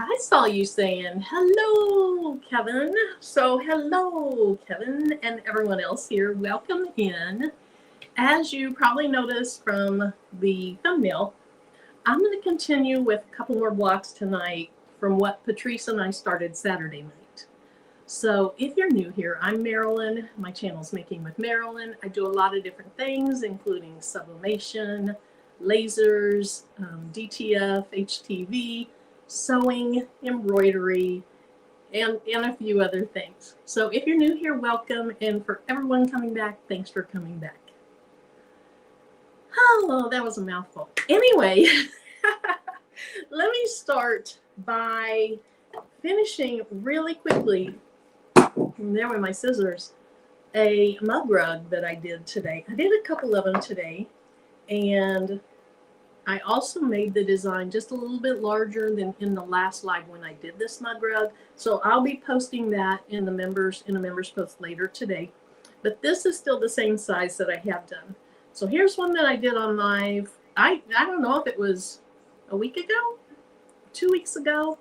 I saw you saying, hello, Kevin. So, hello, Kevin, and everyone else here. Welcome in. As you probably noticed from the thumbnail, I'm going to continue with a couple more blocks tonight from what Patrice and I started Saturday night. So, if you're new here, I'm Marilyn. My channel's Making with Marilyn. I do a lot of different things, including sublimation, lasers, DTF, HTV, sewing, embroidery, and a few other things. So if you're new here, welcome. And for everyone coming back, thanks for coming back. Oh, that was a mouthful. Anyway, let me start by finishing really quickly. There were my scissors. A mug rug that I did today. I did a couple of them today. And I also made the design just a little bit larger than in the last live when I did this mug rug. So I'll be posting that in a members post later today. But this is still the same size that I have done. So here's one that I did on live. I don't know if it was a week ago, 2 weeks ago,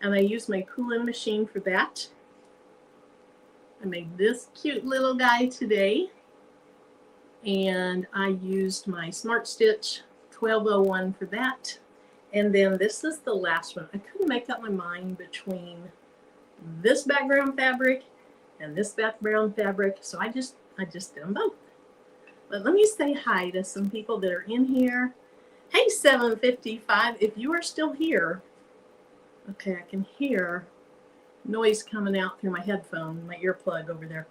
and I used my cooling machine for that. I made this cute little guy today, and I used my Smart Stitch 1201 for that. And then this is the last one. I couldn't make up my mind between this background fabric and this background fabric, so I just did them both. But let me say hi to some people that are in here. Hey, 755, if you are still here. Okay, I can hear noise coming out through my headphone, my earplug over there.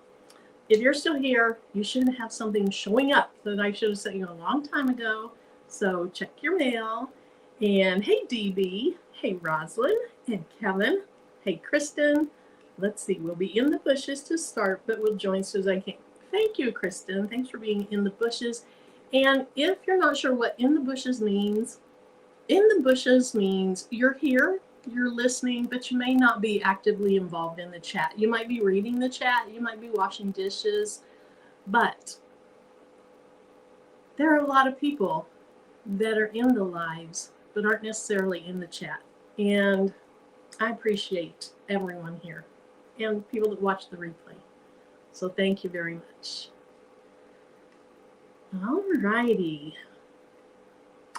If you're still here, you should have something showing up that I should have sent you a long time ago. So check your mail. And hey, DB. Hey, Roslyn and Kevin. Hey, Kristen. Let's see. We'll be in the bushes to start, but we'll join as soon as I can. Thank you, Kristen. Thanks for being in the bushes. And if you're not sure what in the bushes means you're here, you're listening, but you may not be actively involved in the chat. You might be reading the chat. You might be washing dishes. But there are a lot of people that are in the lives but aren't necessarily in the chat, and I appreciate everyone here and people that watch the replay, so thank you very much. All righty.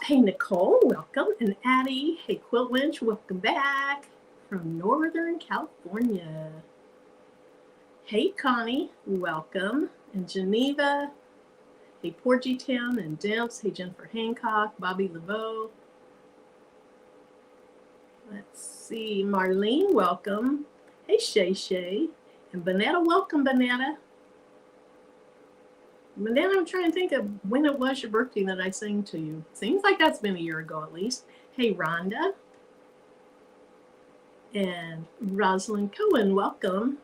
Hey, Nicole, welcome. And Addie, hey, Quilt Winch, welcome back from Northern California. Hey, Connie, welcome. And Geneva. Hey, Porgy Town and Demps. Hey, Jennifer Hancock, Bobby Laveau. Let's see, Marlene, welcome. Hey, Shay Shay. And Bonetta, welcome, Bonetta. Bonetta, I'm trying to think of when it was your birthday that I sang to you. Seems like that's been a year ago at least. Hey, Rhonda. And Rosalind Cohen, welcome.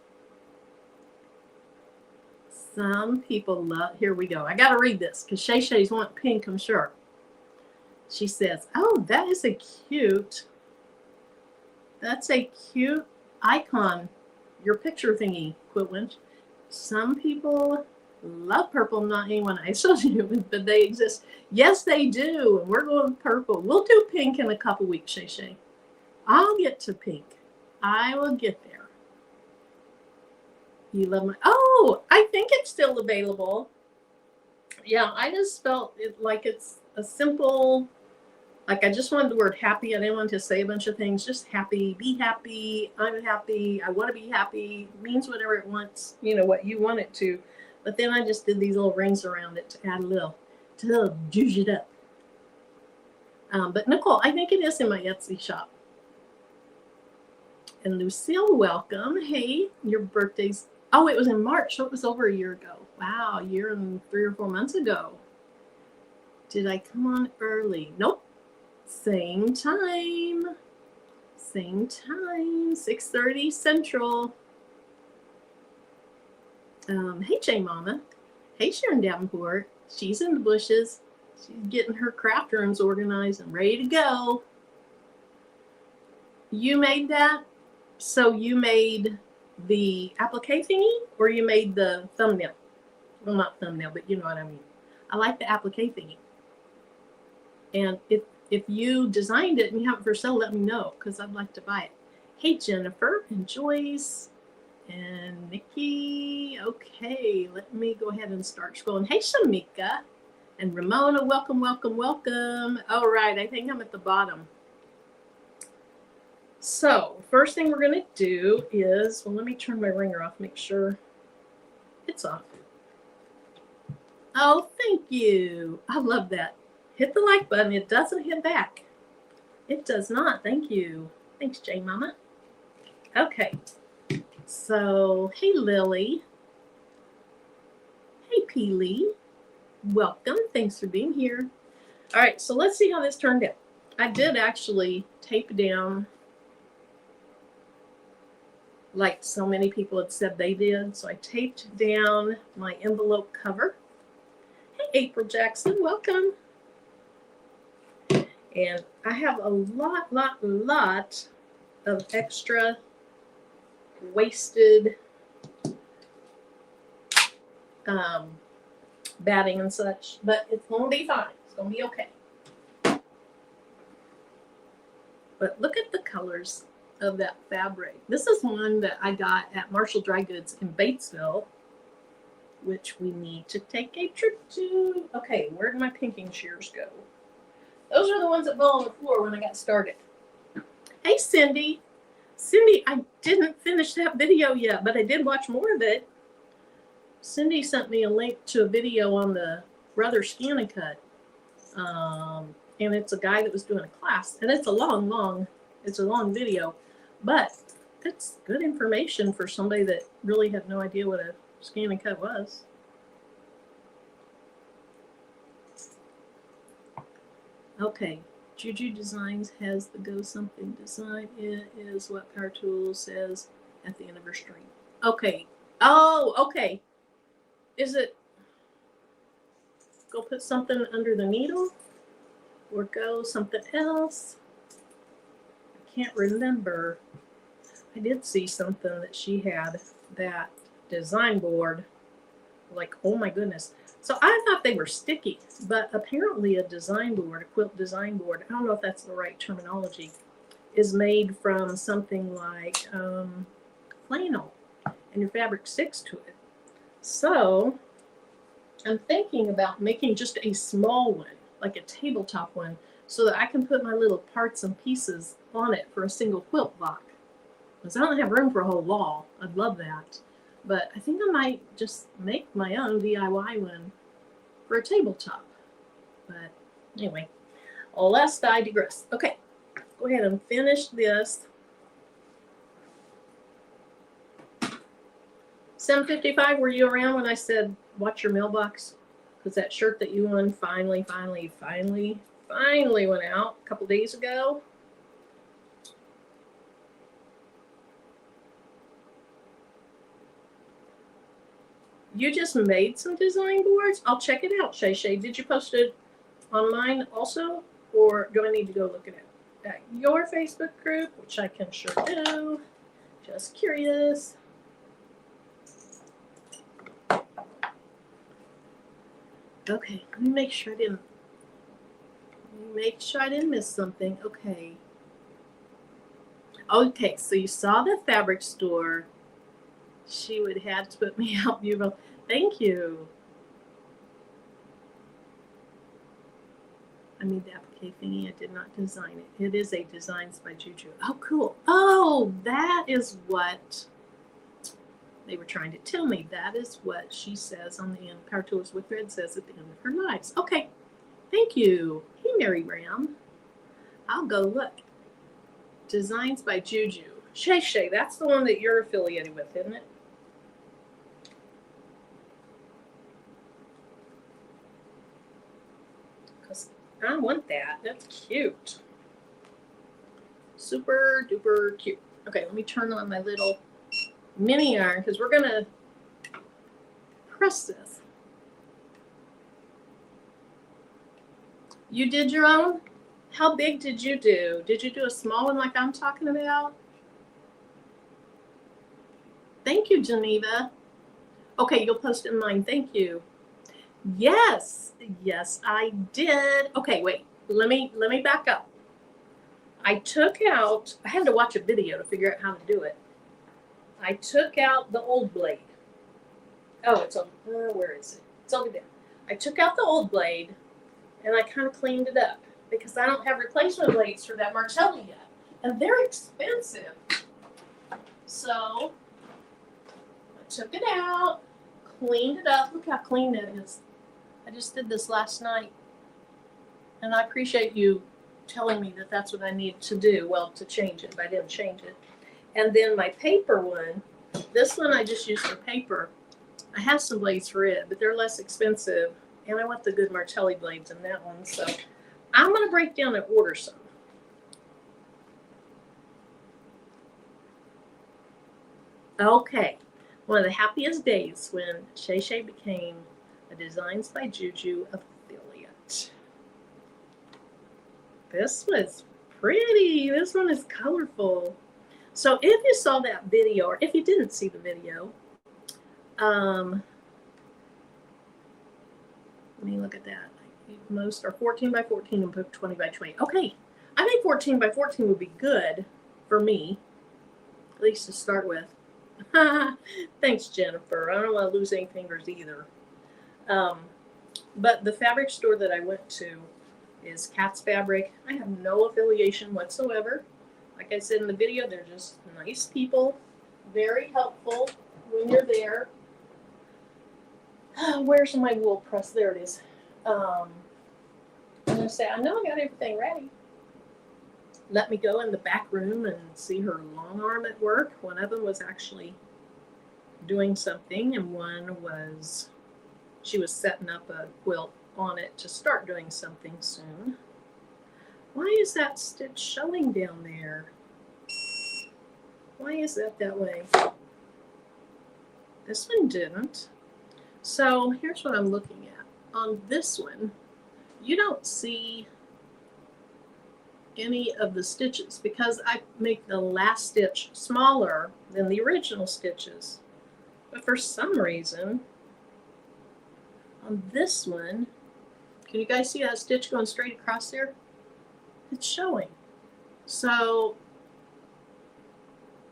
Some people love, here we go. I got to read this because Shay Shay's want pink, I'm sure. She says, oh, that's a cute icon, your picture thingy, Quilt Winch. Some people love purple, not anyone I showed you, but they exist. Yes, they do. And we're going purple. We'll do pink in a couple weeks, Shay Shay. I'll get to pink. I will get there. You love my, oh, I think it's still available. Yeah, I just felt it like it's a simple, like I just wanted the word happy. I didn't want to say a bunch of things, just happy, be happy, I'm happy, I want to be happy, means whatever it wants, you know, what you want it to. But then I just did these little rings around it to add a little, juice it up. But Nicole, I think it is in my Etsy shop. And Lucille, welcome. Hey, your birthday's, oh, it was in March, so it was over a year ago. Wow, a year and 3 or 4 months ago. Did I come on early? Nope. Same time. 6:30 Central. Hey, Jay Mama. Hey, Sharon Davenport. She's in the bushes. She's getting her craft rooms organized and ready to go. You made that? So you made the applique thingy, or you made the thumbnail? Well, not thumbnail, but you know what I mean. I like the applique thingy. And if you designed it and you have it for sale, let me know, because I'd like to buy it. Hey, Jennifer and Joyce and Nikki. Okay, let me go ahead and start scrolling. Hey, Shamika and Ramona. Welcome, welcome, welcome. All right, I think I'm at the bottom. So, first thing we're going to do is, well, let me turn my ringer off, make sure it's off. Oh, thank you. I love that. Hit the like button. It doesn't hit back. It does not. Thank you. Thanks, Jay Mama. Okay. So, hey, Lily. Hey, Peely. Welcome. Thanks for being here. All right, so let's see how this turned out. I did actually tape down like so many people had said they did. So I taped down my envelope cover. Hey, April Jackson, welcome. And I have a lot of extra wasted batting and such, but it's going to be fine. It's going to be okay. But look at the colors of that fabric. This is one that I got at Marshall Dry Goods in Batesville, which we need to take a trip to. Okay, where did my pinking shears go? Those are the ones that fell on the floor when I got started. Hey, Cindy. Cindy, I didn't finish that video yet, but I did watch more of it. Cindy sent me a link to a video on the Brother Scan and Cut. And it's a guy that was doing a class. And it's a long video. But it's good information for somebody that really had no idea what a scan and cut was. Okay, Juju Designs has the Go Something design. It is what Power Tools says at the end of her stream. Okay. Oh, okay. Is it go put something under the needle or go something else? I can't remember. I did see something that she had, that design board. Like, oh my goodness. So I thought they were sticky, but apparently a design board, a quilt design board, I don't know if that's the right terminology, is made from something like flannel, and your fabric sticks to it. So I'm thinking about making just a small one, like a tabletop one, so that I can put my little parts and pieces on it for a single quilt block. Because I don't have room for a whole wall. I'd love that. But I think I might just make my own DIY one for a tabletop. But anyway, lest I digress. Okay, go ahead and finish this. 7:55, were you around when I said watch your mailbox? Because that shirt that you won finally went out a couple days ago. You just made some design boards? I'll check it out, Shay Shay. Did you post it online also? Or do I need to go look at it at your Facebook group, which I can sure do. Just curious. Okay, let me make sure I didn't miss something. Okay. Okay, so you saw the fabric store. She would have to put me out beautiful. Thank you. I need the applique thingy. I did not design it. It is a Designs by Juju. Oh, cool. Oh, that is what they were trying to tell me. That is what she says on the end. Power Tools with Thread says at the end of her lives. Okay. Thank you. Hey, Mary Ram. I'll go look. Designs by Juju. Shay Shay, that's the one that you're affiliated with, isn't it? Because I want that. That's cute. Super duper cute. Okay, let me turn on my little mini iron because we're going to press this. You did your own? How big did you do? Did you do a small one like I'm talking about? Thank you, Geneva. Okay, you'll post it in mine. Thank you. Yes, I did. Okay, wait. Let me back up. I took out, I had to watch a video to figure out how to do it. I took out the old blade. Oh, it's on, where is it? It's over there. I took out the old blade and I kind of cleaned it up because I don't have replacement blades for that Martelli yet. And they're expensive. So I took it out, cleaned it up. Look how clean it is. I just did this last night. And I appreciate you telling me that that's what I need to do. Well, to change it, but I didn't change it. And then my paper one, this one I just used for paper. I have some blades for it, but they're less expensive. And I want the good Martelli blades in that one. So I'm going to break down and order some. Okay. One of the happiest days when Shay Shay became a Designs by Juju affiliate. This was pretty. This one is colorful. So if you saw that video, or if you didn't see the video, let me look at that. Most are 14 by 14 and 20 by 20. Okay, I think 14 by 14 would be good for me, at least to start with. Thanks, Jennifer. I don't want to lose any fingers either. But the fabric store that I went to is Cat's Fabric. I have no affiliation whatsoever. Like I said in the video, they're just nice people, very helpful when you're there. Where's my wool press? There it is. I'm going to say, I know I got everything ready. Let me go in the back room and see her long arm at work. One of them was actually doing something, and one was, she was setting up a quilt on it to start doing something soon. Why is that stitch showing down there? Why is that way? This one didn't. So here's what I'm looking at. On this one, you don't see any of the stitches because I make the last stitch smaller than the original stitches. But for some reason, on this one, can you guys see that stitch going straight across there? It's showing. So,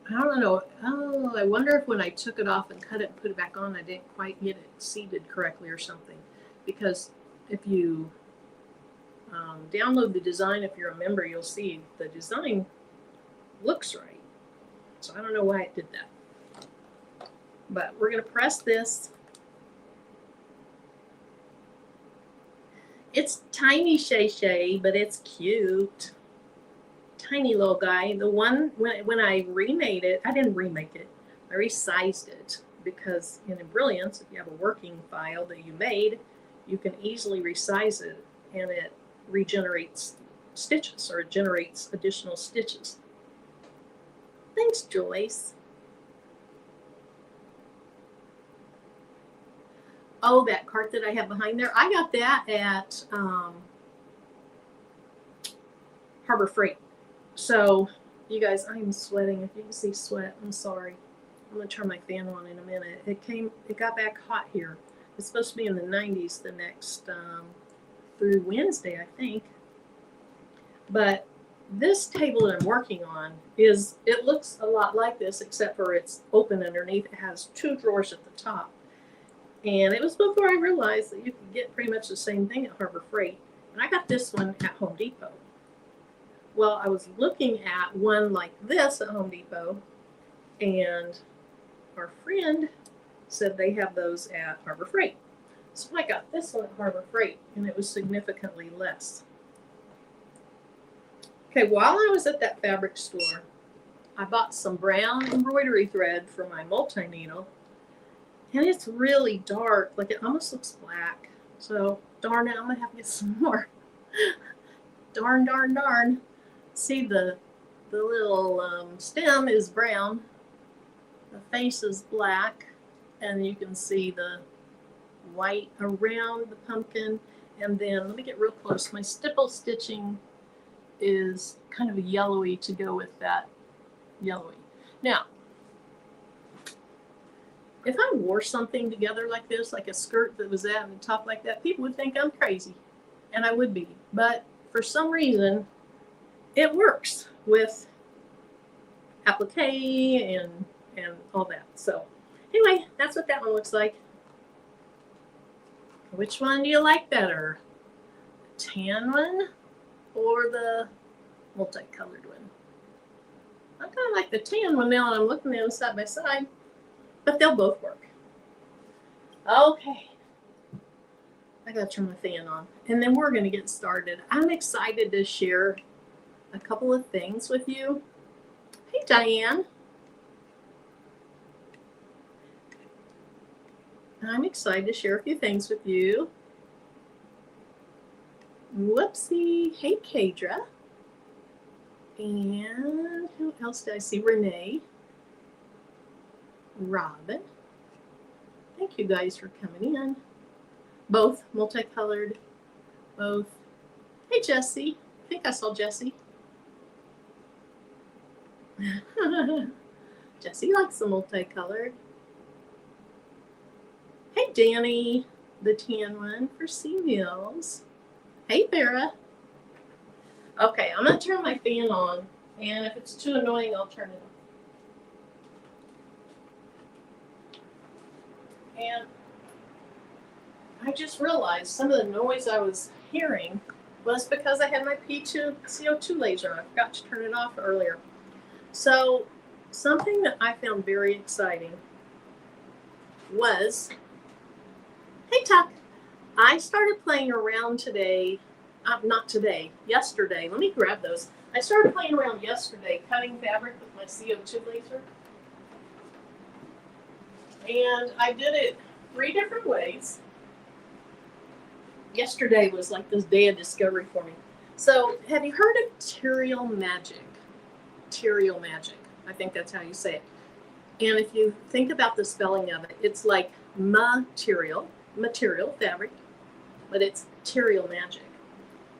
I don't know. Oh, I wonder if when I took it off and cut it and put it back on, I didn't quite get it seated correctly or something. Because if you download the design, if you're a member, you'll see the design looks right. So I don't know why it did that. But we're going to press this. It's tiny Shay Shay, but it's cute. Tiny little guy. The one, when I remade it, I didn't remake it. I resized it because in Brilliance, if you have a working file that you made, you can easily resize it and it regenerates stitches, or it generates additional stitches. Thanks, Joyce. Oh, that cart that I have behind there, I got that at Harbor Freight. So, you guys, I'm sweating. If you can see sweat, I'm sorry. I'm going to turn my fan on in a minute. It got back hot here. It's supposed to be in the 90s the next, through Wednesday, I think. But this table that I'm working on it looks a lot like this, except for it's open underneath. It has 2 drawers at the top. And it was before I realized that you could get pretty much the same thing at Harbor Freight. And I got this one at Home Depot. Well, I was looking at one like this at Home Depot, and our friend said they have those at Harbor Freight. So I got this one at Harbor Freight, and it was significantly less. Okay, while I was at that fabric store, I bought some brown embroidery thread for my multi-needle, and it's really dark, like it almost looks black. So darn it, I'm gonna have to get some more. Darn, darn, darn. See, the little stem is brown, the face is black, and you can see the white around the pumpkin. And then let me get real close. My stipple stitching is kind of a yellowy to go with that yellowy. Now, if I wore something together like this, like a skirt that was at the top like that, people would think I'm crazy, and I would be. But for some reason, it works with applique and all that. So anyway, that's what that one looks like. Which one do you like better? The tan one or the multicolored one? I kind of like the tan one now, and I'm looking at them side by side, but they'll both work. Okay. I gotta turn my fan on, and then we're gonna get started. I'm excited to share a couple of things with you. Hey, Diane. I'm excited to share a few things with you. Whoopsie. Hey, Kadra. And who else did I see? Renee. Robin. Thank you guys for coming in. Both multicolored. Both. Hey, Jessie. I think I saw Jessie. Jessie likes the multicolored. Hey, Danny, the tan one for Sea Meals. Hey, Farah. Okay, I'm going to turn my fan on, and if it's too annoying, I'll turn it off. And I just realized some of the noise I was hearing was because I had my P2 CO2 laser. I forgot to turn it off earlier. So something that I found very exciting was, hey Tuck, I started playing around today, not today, yesterday. Let me grab those. I started playing around yesterday, cutting fabric with my CO2 laser. And I did it 3 different ways. Yesterday was like this day of discovery for me. So have you heard of Material Magic? Material Magic. I think that's how you say it. And if you think about the spelling of it, it's like material fabric, but it's Material Magic.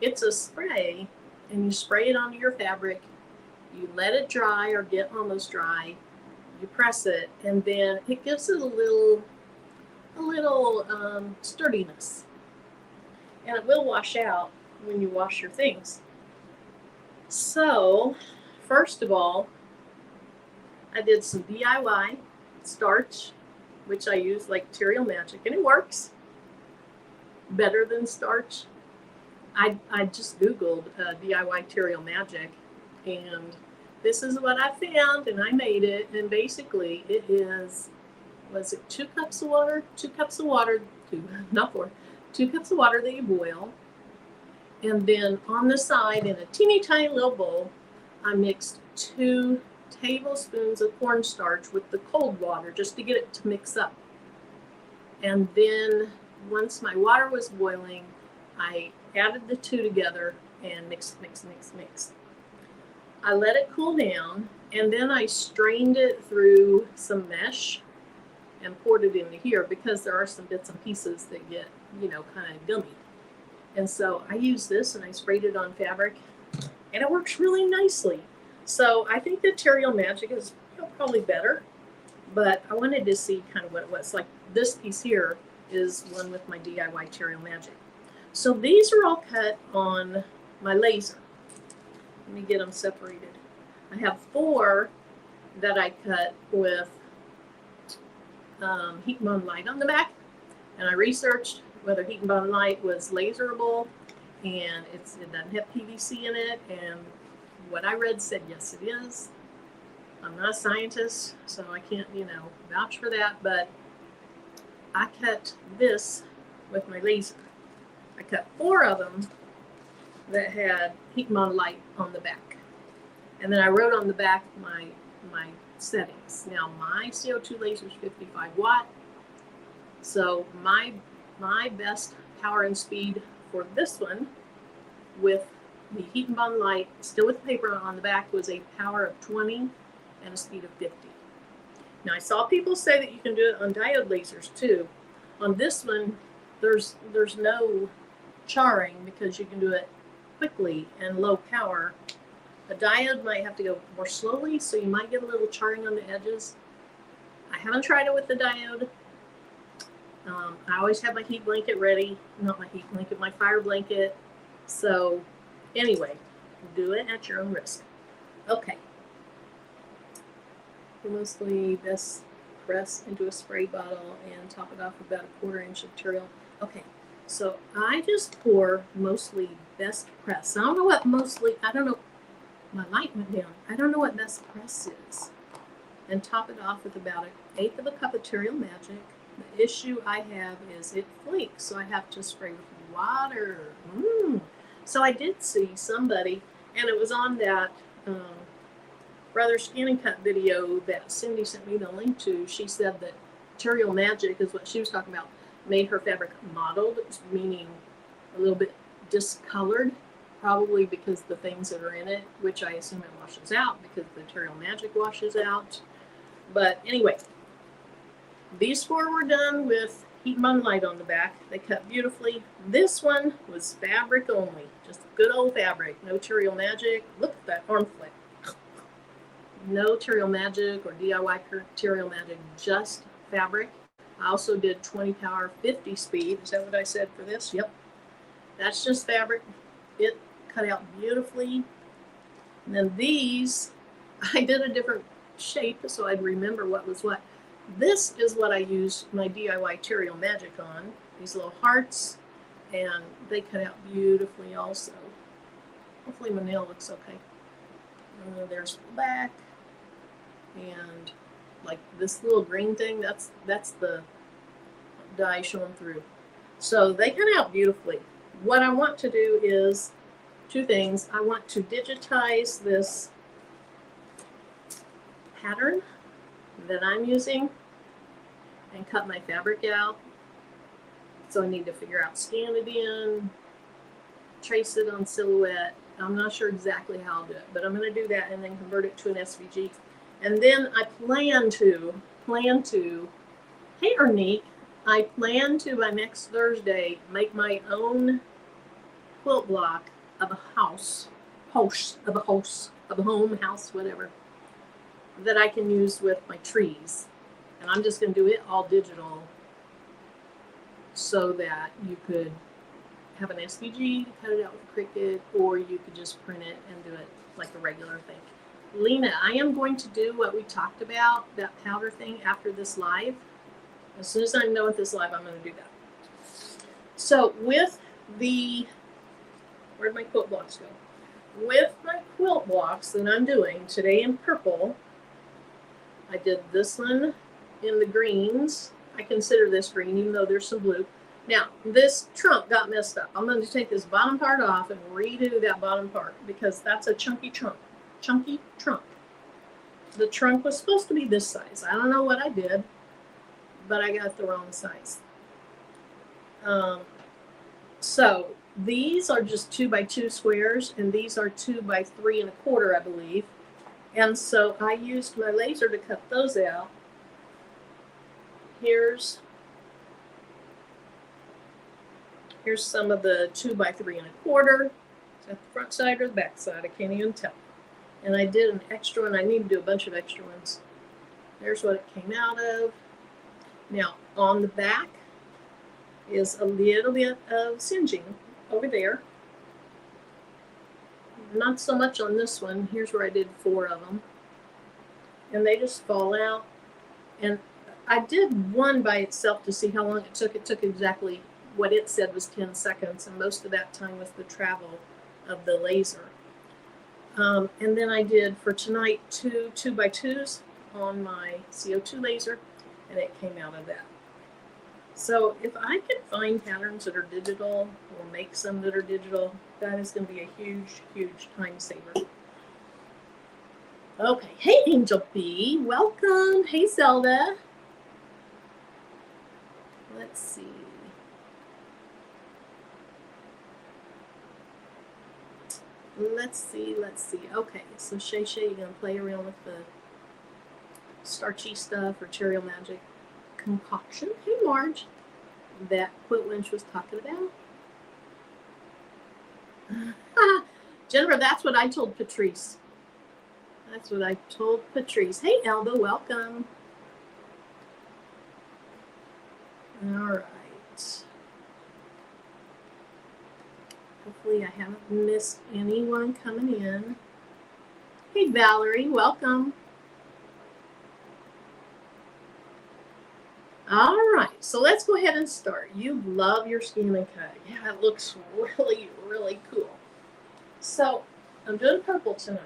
It's a spray, and you spray it onto your fabric. You let it dry or get almost dry. You press it, and then it gives it a little sturdiness. And it will wash out when you wash your things. So, first of all, I did some DIY starch, which I use like Material Magic, and it works better than starch. I just Googled DIY Material Magic, and this is what I found, and I made it. And basically, it is, was it 2 cups of water? 2 cups of water, 2 cups of water that you boil. And then on the side, in a teeny tiny little bowl, I mixed 2 tablespoons of cornstarch with the cold water just to get it to mix up. And then once my water was boiling, I added the 2 together and mixed. I let it cool down, and then I strained it through some mesh and poured it into here because there are some bits and pieces that get, kind of gummy. And so I used this and I sprayed it on fabric, and it works really nicely. So I think the Material Magic is probably better, but I wanted to see kind of what it was. Like this piece here is one with my DIY Material Magic. So these are all cut on my laser. Let me get them separated. I have 4 that I cut with Heat and Bond Light on the back, and I researched whether Heat and Bond Light was laserable, and it doesn't have PVC in it, and what I read said yes it is. I'm not a scientist, so I can't vouch for that, but I cut this with my laser. I cut 4 of them that had Heat and Bond Light on the back, and then I wrote on the back my settings. Now my CO2 laser is 55 watt, so my best power and speed for this one with the Heat and Bond Light, still with paper on the back, was a power of 20 and a speed of 50. Now I saw people say that you can do it on diode lasers too. On this one, there's no charring because you can do it quickly and low power. A diode might have to go more slowly, so you might get a little charring on the edges. I haven't tried it with the diode. I always have my heat blanket ready. Not my heat blanket, my fire blanket. So anyway, Do it at your own risk. Okay. Mostly best press into a spray bottle and top it off with about a 1/4 inch of material. Okay, so I just pour mostly best press. I don't know what mostly, I don't know, my light went down. I don't know what best press is. And top it off with about 1/8 of a cup of Material Magic. The issue I have is it flakes, so I have to spray with water. So I did see somebody, and it was on that Brother Skin and Cut video that Cindy sent me the link to. She said that Material Magic is what she was talking about, made her fabric mottled, meaning a little bit discolored, probably because the things that are in it, which I assume it washes out because the Material Magic washes out. But anyway, these 4 were done with heat and light on the back. They cut beautifully. This one was fabric only, just good old fabric, no Material Magic. Look at that arm flip. No Material Magic or DIY Material Magic, just fabric. I also did 20 power 50 speed. Is that what I said for this? Yep. That's just fabric. It cut out beautifully. And then these, I did a different shape so I'd remember what was what. This is what I use my DIY Material Magic on. These little hearts, and they cut out beautifully also. Hopefully my nail looks okay. There's the back. And like this little green thing, that's the dye showing through. So they cut out beautifully. What I want to do is 2 things. I want to digitize this pattern that I'm using and cut my fabric out. So I need to figure out, scan it in, trace it on Silhouette. I'm not sure exactly how I'll do it, but I'm going to do that and then convert it to an SVG. And then I plan to, hey Ernie, I plan to by next Thursday make my own quilt block of a home, whatever, that I can use with my trees. And I'm just going to do it all digital so that you could have an SVG, cut it out with Cricut, or you could just print it and do it like a regular thing. Lena, I am going to do what we talked about, that powder thing, after this live. As soon as I know with this live, I'm going to do that. So with the, where'd my quilt blocks go? With my quilt blocks that I'm doing today in purple, I did this one in the greens. I consider this green, even though there's some blue. Now, this trunk got messed up. I'm going to take this bottom part off and redo that bottom part because that's a chunky trunk. The trunk was supposed to be this size. I don't know what I did, but I got the wrong size. So these are just 2 by 2 squares, and these are 2 by 3 1/4, I believe. And so I used my laser to cut those out. Here's some of the 2 by 3 1/4. Is that the front side or the back side? I can't even tell. And I did an extra one. I need to do a bunch of extra ones. There's what it came out of. Now, on the back is a little bit of singeing over there. Not so much on this one. Here's where I did 4 of them. And they just fall out. And I did one by itself to see how long it took. It took exactly what it said was 10 seconds. And most of that time was the travel of the laser. And then I did for tonight 2 by 2s on my CO2 laser, and it came out of that. So if I can find patterns that are digital or make some that are digital, that is going to be a huge, huge time saver. Okay, hey Angel B, welcome. Hey Zelda. Let's see. Let's see. Okay, so Shay, you're going to play around with the starchy stuff or Material Magic concoction. Hey, Marge, that Quilt Lynch was talking about. Jennifer, that's what I told Patrice. Hey, Elba, welcome. All right. Hopefully I haven't missed anyone coming in. Hey Valerie, welcome. All right, so let's go ahead and start. You love your scan and cut. Yeah, it looks really, really cool. So I'm doing purple tonight.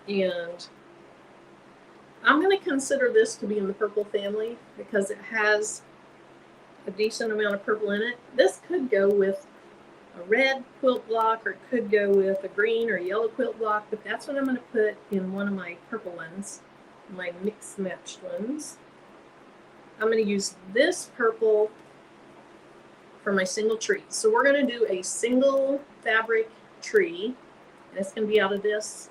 And I'm going to consider this to be in the purple family because it has a decent amount of purple in it. This could go with a red quilt block, or it could go with a green or yellow quilt block, but that's what I'm going to put in one of my purple ones, my mixed matched ones. I'm going to use this purple for my single tree. So we're going to do a single fabric tree, and it's going to be out of this.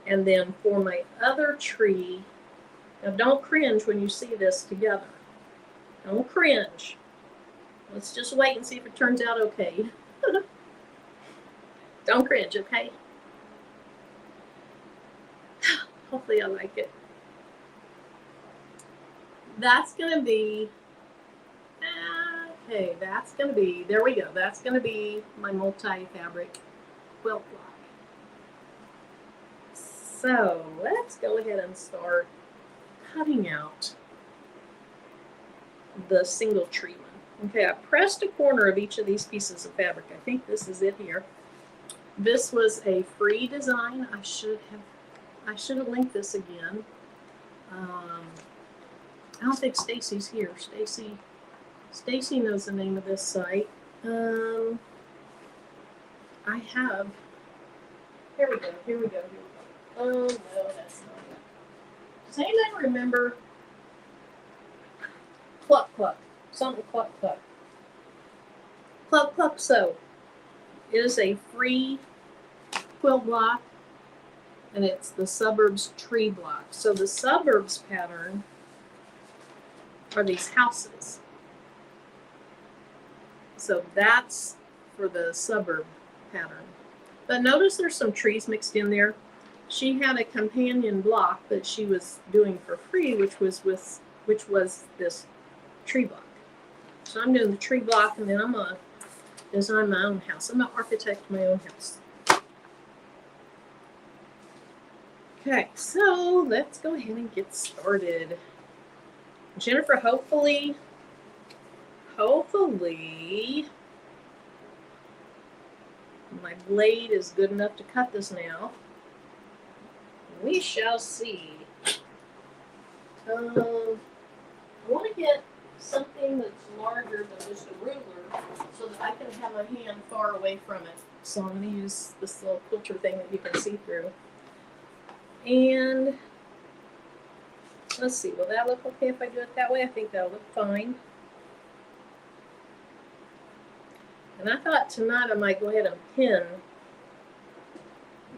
And then for my other tree, now don't cringe when you see this together. Don't cringe. Let's just wait and see if it turns out okay. Don't cringe, okay? Hopefully I like it. That's going to be, okay, that's going to be, there we go. That's going to be my multi-fabric quilt block. So let's go ahead and start cutting out the single tree one. Okay, I pressed a corner of each of these pieces of fabric. I think this is it here. This was a free design. I should have linked this again. I don't think Stacy's here. Stacy knows the name of this site. I have. Here we go. Oh no, that's not it. Does anybody remember Cluck Cluck? Something Cluck Cluck. Cluck Cluck Sew. It is a free quilt block, and it's the Suburbs tree block. So the Suburbs pattern are these houses. So that's for the suburb pattern. But notice there's some trees mixed in there. She had a companion block that she was doing for free, which was this tree block. So I'm doing the tree block, and then I'm gonna design my own house. I'm gonna architect my own house. Okay, so let's go ahead and get started. Jennifer, hopefully my blade is good enough to cut this now. We shall see. I want to get something that's larger than just a ruler so that I can have my hand far away from it. So I'm going to use this little quilter thing that you can see through. And let's see, will that look okay if I do it that way? I think that'll look fine. And I thought tonight I might go ahead and pin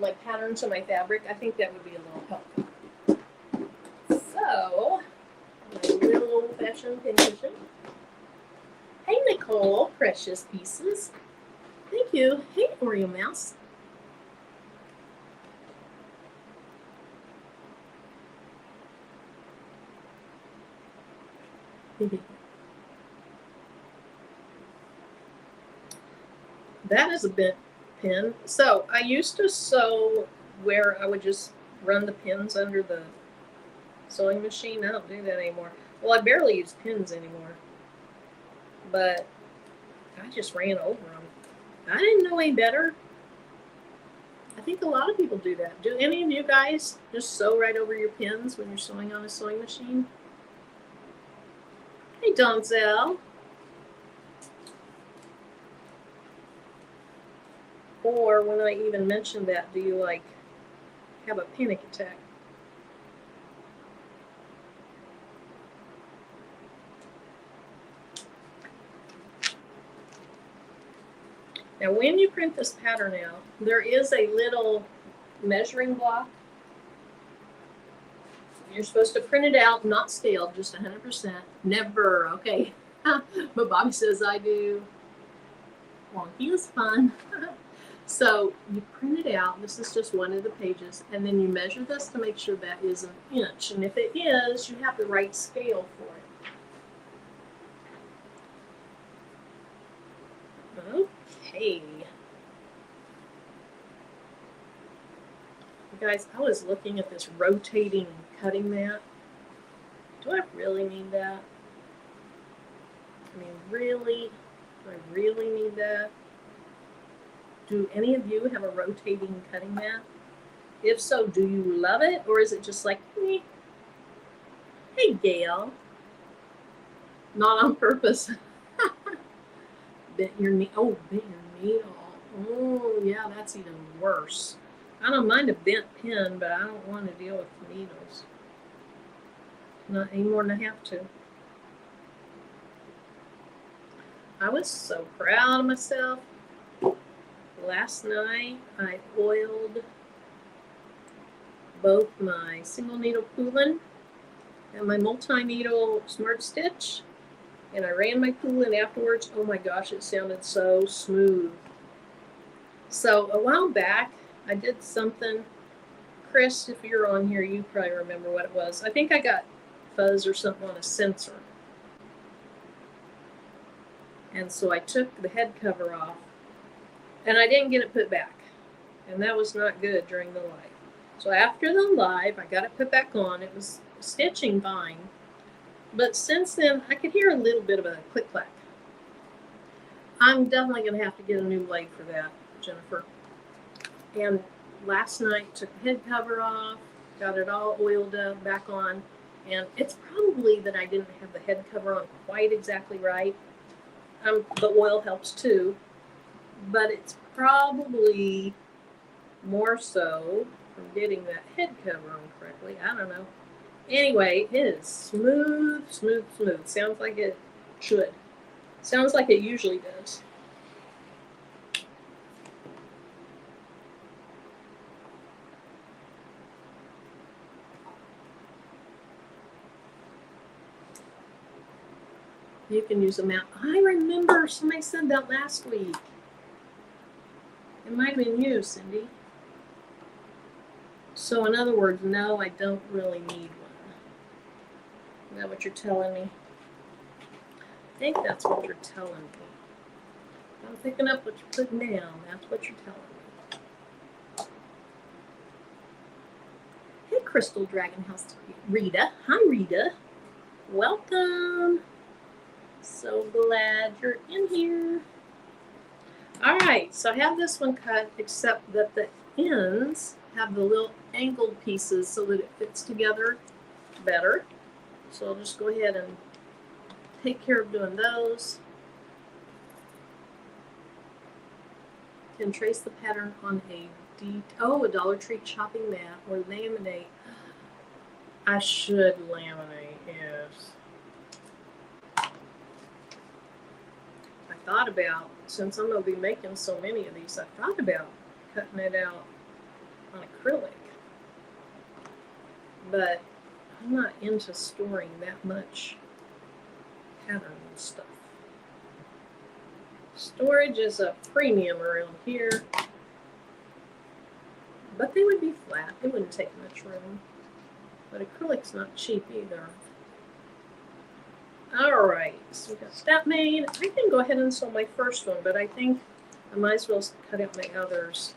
my patterns on my fabric. I think that would be a little helpful. So, my little old-fashioned pin cushion. Hey Nicole, precious pieces. Thank you. Hey Oreo Mouse. That is a bent pin. So I used to sew where I would just run the pins under the sewing machine. I don't do that anymore. Well, I barely use pins anymore. But I just ran over them. I didn't know any better. I think a lot of people do that. Do any of you guys just sew right over your pins when you're sewing on a sewing machine? Hey, Donzel. Or when I even mention that, do you like have a panic attack? Now when you print this pattern out, there is a little measuring block. You're supposed to print it out, not scaled, just 100%. Never, okay. But Bobby says I do. Wonky is fun. So you print it out. This is just one of the pages, and then you measure this to make sure that is an inch. And if it is, you have the right scale for it. Okay. Guys, I was looking at this rotating cutting mat. Do I really need that? I mean, really? Do I really need that? Do any of you have a rotating cutting mat? If so, do you love it? Or is it just like, me? Hey, Gail. Not on purpose. Bent your knee. Oh, bent your knee off. Oh, yeah, that's even worse. I don't mind a bent pin, but I don't want to deal with needles. Not any more than I have to. I was so proud of myself. Last night, I oiled both my single needle pooling and my multi-needle smart stitch, and I ran my pooling afterwards. Oh my gosh, it sounded so smooth. So a while back, I did something. Chris, if you're on here, you probably remember what it was. I think I got fuzz or something on a sensor. And so I took the head cover off, and I didn't get it put back. And that was not good during the live. So after the live, I got it put back on. It was stitching fine. But since then, I could hear a little bit of a click-clack. I'm definitely going to have to get a new blade for that, Jennifer. And last night, took the head cover off, got it all oiled up, back on. And it's probably that I didn't have the head cover on quite exactly right. The oil helps too. But it's probably more so from getting that head cover on correctly. I don't know. Anyway, it is smooth, smooth, smooth. Sounds like it should. Sounds like it usually does. You can use a mat. I remember somebody said that last week. It might have been you, Cindy. So in other words, no, I don't really need one. Is that what you're telling me? I think that's what you're telling me. I'm picking up what you're putting down. That's what you're telling me. Hey, Crystal Dragon House Rita. Hi, Rita. Welcome. So glad you're in here. All right, so I have this one cut, except that the ends have the little angled pieces so that it fits together better. So I'll just go ahead and take care of doing those. Can trace the pattern on a Dollar Tree chopping mat or laminate. I should laminate, yes. I thought about, since I'm going to be making so many of these, I thought about cutting it out on acrylic. But I'm not into storing that much pattern and stuff. Storage is a premium around here. But they would be flat. They wouldn't take much room. But acrylic's not cheap either. Alright, so we got that made. I can go ahead and sew my first one, but I think I might as well cut out my others.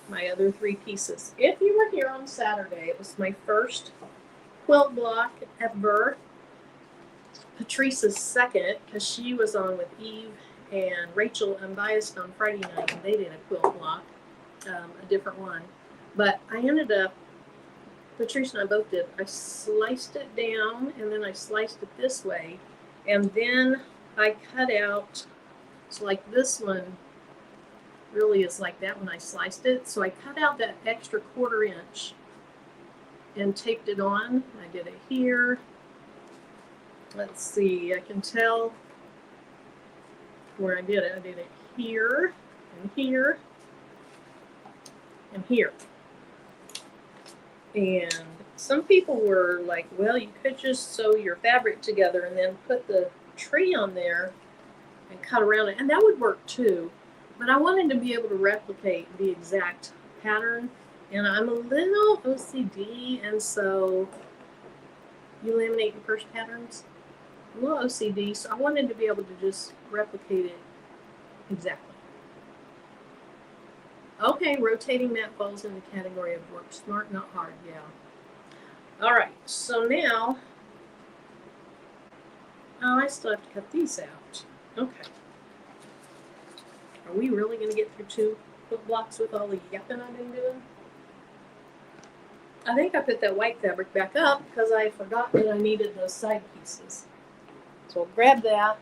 My other 3 pieces. If you were here on Saturday, it was my first quilt block ever. Patrice's second, because she was on with Eve and Rachel Unbiased on Friday night, and they did a quilt block, a different one. But I ended up, Patrice and I both did, I sliced it down, and then I sliced it this way, and then I cut out, so like this one really is like that when I sliced it, so I cut out that extra 1/4 inch and taped it on. I did it here. Let's see, I can tell where I did it. I did it here, and here, and here. And some people were like, well, you could just sew your fabric together and then put the tree on there and cut around it. And that would work too. But I wanted to be able to replicate the exact pattern. And I'm a little OCD, and so you laminate your first patterns? A little OCD, so I wanted to be able to just replicate it exactly. Okay, rotating mat falls in the category of work smart, not hard. Yeah. All right. So now, oh, I still have to cut these out. Okay. Are we really going to get through 2 blocks with all the yapping I've been doing? I think I put that white fabric back up because I forgot that I needed those side pieces. So I'll grab that.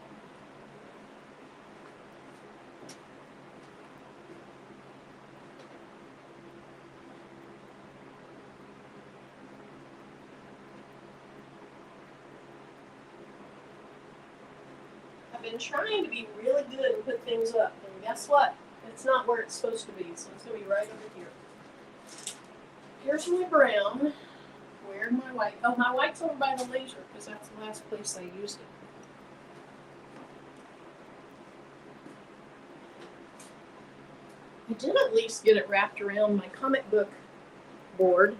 I've been trying to be really good and put things up, and guess what? It's not where it's supposed to be, so it's going to be right over here. Here's my brown. Where's my white? Oh, my white's over by the laser because that's the last place I used it. I did at least get it wrapped around my comic book board.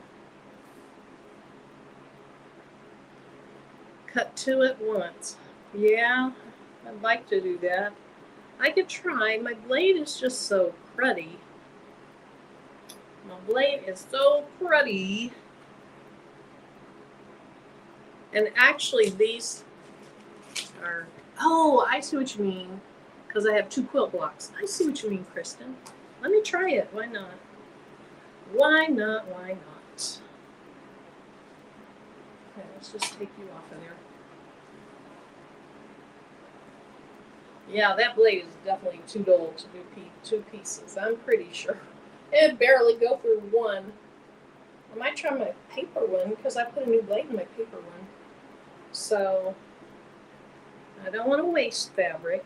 Cut 2 at once. Yeah, I'd like to do that. I could try. My blade is just so cruddy. My blade is so cruddy. And actually these are, oh, I see what you mean. Because I have 2 quilt blocks. I see what you mean, Kristen. Let me try it. Why not? Why not? Why not? Okay, let's just take you off of there. Yeah, that blade is definitely too dull to do 2 pieces. I'm pretty sure. It'd barely go through 1. I might try my paper one because I put a new blade in my paper one. So I don't want to waste fabric.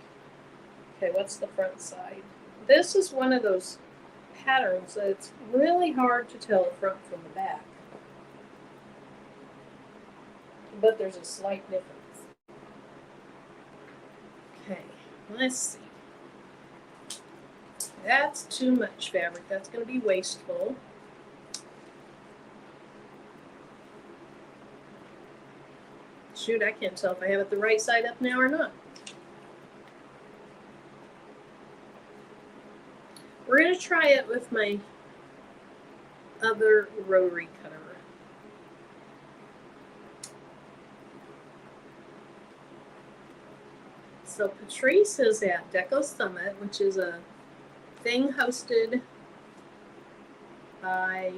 Okay, what's the front side? This is one of those patterns that it's really hard to tell the front from the back. But there's a slight difference. Okay, let's see. That's too much fabric. That's going to be wasteful. Shoot, I can't tell if I have it the right side up now or not. We're going to try it with my other rotary cutter. So Patrice is at Deco Summit, which is a thing hosted by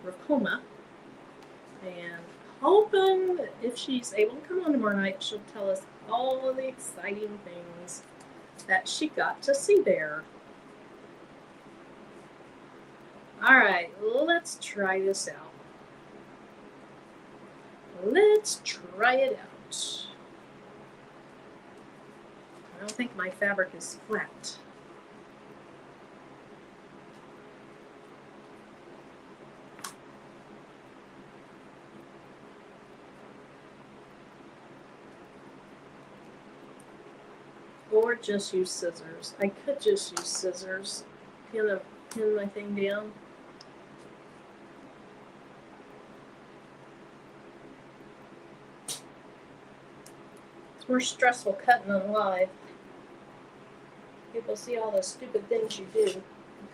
Racoma. And hoping if she's able to come on tomorrow night, she'll tell us all of the exciting things that she got to see there. All right, let's try this out. Let's try it out. I don't think my fabric is flat. Or just use scissors. I could just use scissors. Pin my thing down. It's more stressful cutting on live. People see all the stupid things you do.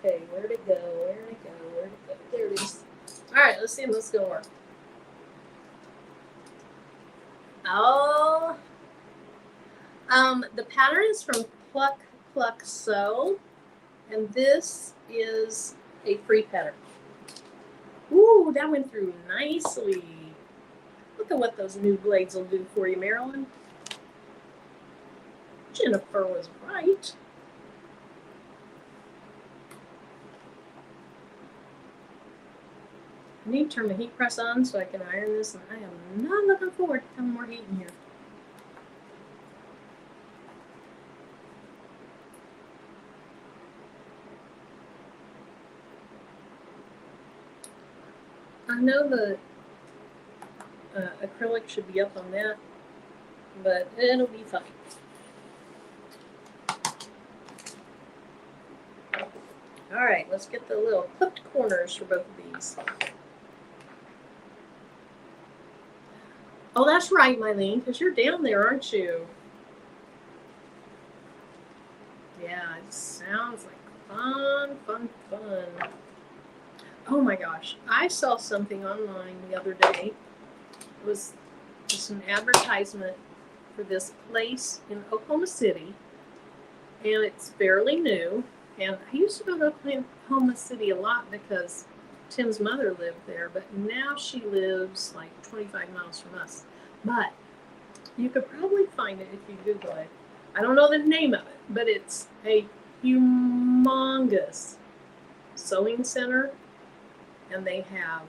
Okay, where'd it go? Where'd it go? Where'd it go? There it is. Alright, let's see if this is gonna work. Oh, the pattern is from Pluck Pluck Sew, and this is a free pattern. Ooh, that went through nicely. Look at what those new blades will do for you, Marilyn. Jennifer was right. I need to turn the heat press on so I can iron this, and I am not looking forward to having more heat in here. I know the acrylic should be up on that, but it'll be fine. All right, let's get the little clipped corners for both of these. Oh, that's right, Mylene, because you're down there, aren't you? Yeah, it sounds like Fun, fun, fun. Oh my gosh. I saw something online the other day. It was just an advertisement for this place in Oklahoma City. And it's fairly new. And I used to go to Oklahoma City a lot because Tim's mother lived there. But now she lives like 25 miles from us. But you could probably find it if you Google it. I don't know the name of it, but it's a humongous sewing center, and they have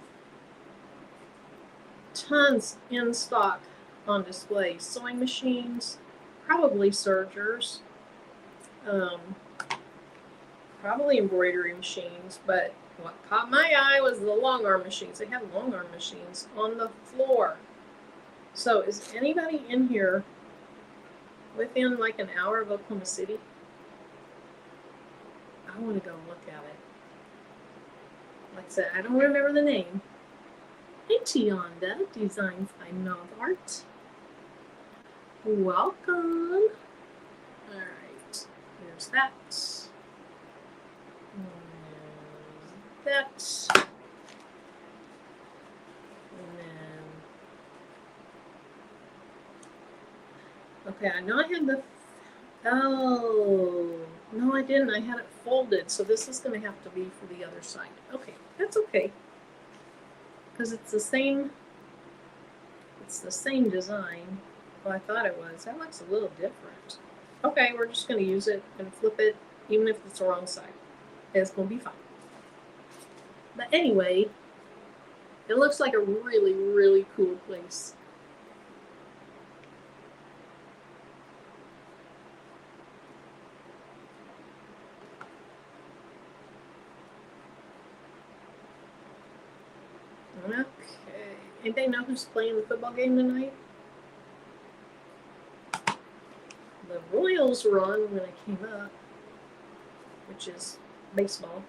tons in stock on display. Sewing machines, probably sergers, probably embroidery machines, but what caught my eye was the long arm machines. They have long arm machines on the floor. So is anybody in here within like an hour of Oklahoma City? I want to go look at it. Like I said, I don't remember the name. Hey, Tionda, Designs by Novart. Welcome. All right, there's that. There's that. And then, okay, I know I had the, oh, no I didn't, I had it folded, so this is going to have to be for the other side. Okay, that's okay. Because it's the same design. Well, I thought it was. That looks a little different. Okay, we're just going to use it and flip it, even if it's the wrong side. It's going to be fine. But anyway, it looks like a really, really cool place. Okay. Anybody know who's playing the football game tonight? The Royals were on when I came up, which is baseball.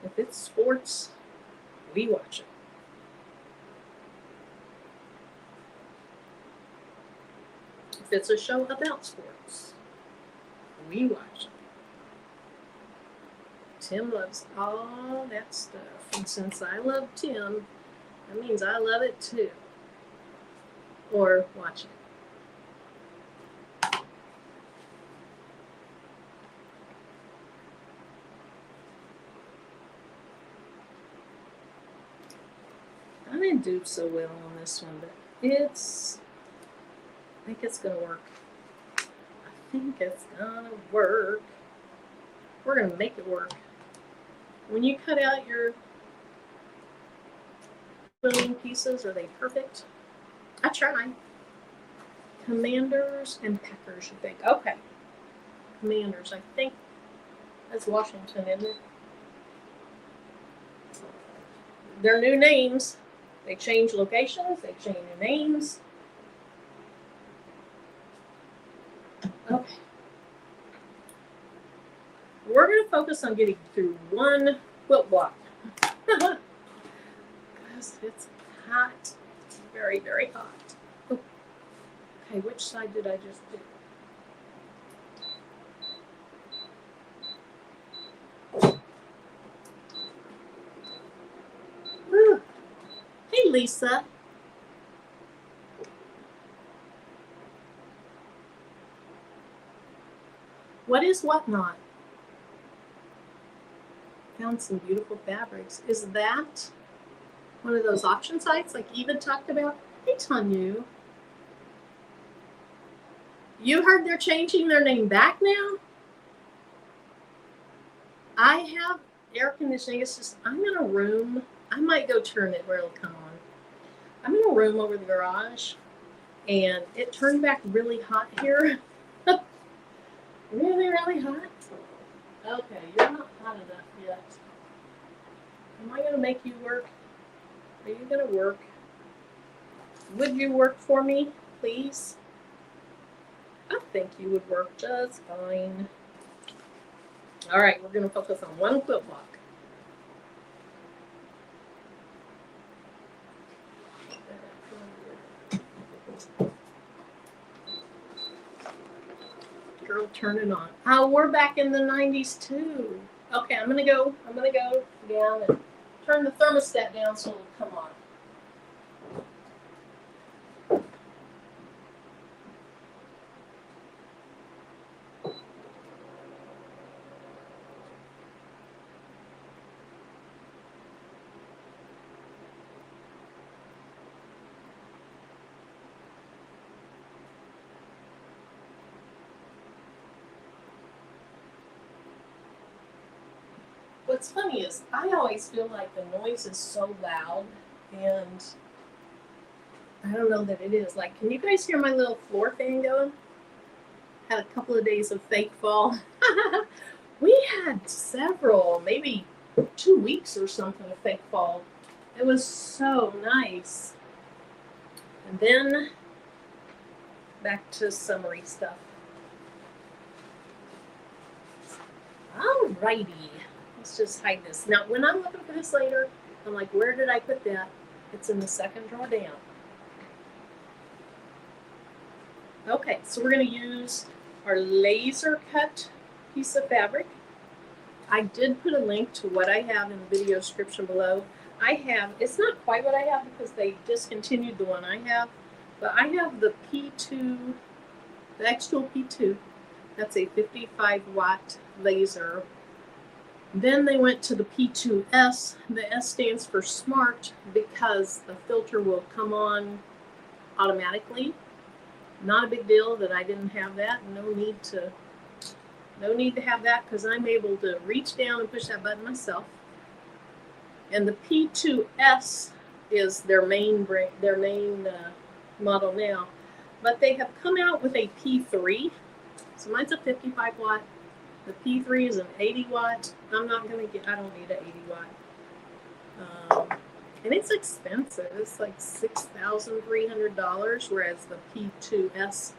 If it's sports, we watch it. If it's a show about sports, we watch it. Tim loves all that stuff. And since I love Tim, that means I love it too. Or watch it. I didn't do so well on this one, but I think it's gonna work. I think it's gonna work. We're gonna make it work. When you cut out your quilting pieces, are they perfect? I tried. Commanders and Packers, you think? Okay. Commanders, I think that's Washington, isn't it? Their new names. They change locations, they change their names. Okay. We're going to focus on getting through one quilt block. Because it's hot. It's very, very hot. Oh. Okay, which side did I just do? Whew. Hey, Lisa. What is Whatnot? Found some beautiful fabrics. Is that one of those auction sites like Eva talked about? Hey, Tanu. You heard they're changing their name back now? I have air conditioning. It's just, I'm in a room. I might go turn it where it'll come on. I'm in a room over the garage, and it turned back really hot here. Really, really hot? Okay, you're not hot enough yet. Am I going to make you work? Are you going to work? Would you work for me, please? I think you would work just fine. All right, we're going to focus on one quilt block. turn it on. Oh, we're back in the 90s too. Okay, I'm gonna go down and turn the thermostat down so it'll come on. What's funny is I always feel like the noise is so loud, and I don't know that it is. Like, can you guys hear my little floor fan going? Had a couple of days of fake fall. We had several, maybe 2 weeks or something of fake fall. It was so nice. And then back to summery stuff. Alrighty. Let's just hide this. Now, when I'm looking for this later, I'm like, where did I put that? It's in the second drawer down. Okay, so we're going to use our laser cut piece of fabric. I did put a link to what I have in the video description below. It's not quite what I have because they discontinued the one I have, but I have the P2, the X-Tool P2. That's a 55 watt laser. Then they went to the P2S. The S stands for smart because the filter will come on automatically. Not a big deal that I didn't have that. No need to have that because I'm able to reach down and push that button myself. And the P2S is their main model now, but they have come out with a P3. So mine's a 55 watt. The P3 is an 80 watt. I don't need an 80 watt. And it's expensive. It's like $6,300, whereas the P2S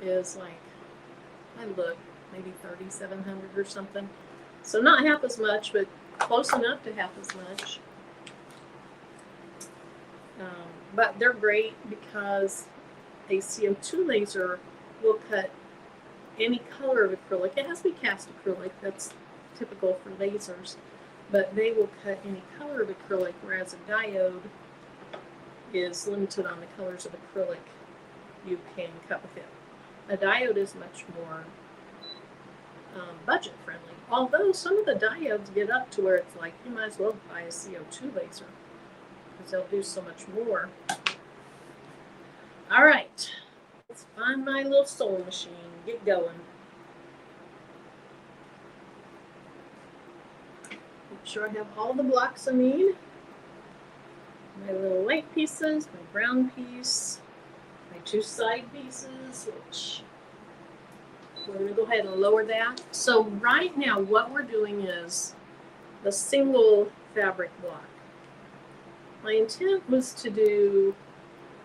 is like, maybe $3,700 or something. So not half as much, but close enough to half as much. But they're great because a CO2 laser will cut any color of acrylic. It has to be cast acrylic. That's typical for lasers. But they will cut any color of acrylic, whereas a diode is limited on the colors of acrylic you can cut with it. A diode is much more budget friendly. Although some of the diodes get up to where it's like you might as well buy a CO2 laser because they'll do so much more. All right, let's find my little sewing machine. Get going. Make sure I have all the blocks I need. My little white pieces, my brown piece, my 2 side pieces, which we're going to go ahead and lower that. So right now what we're doing is the single fabric block. My intent was to do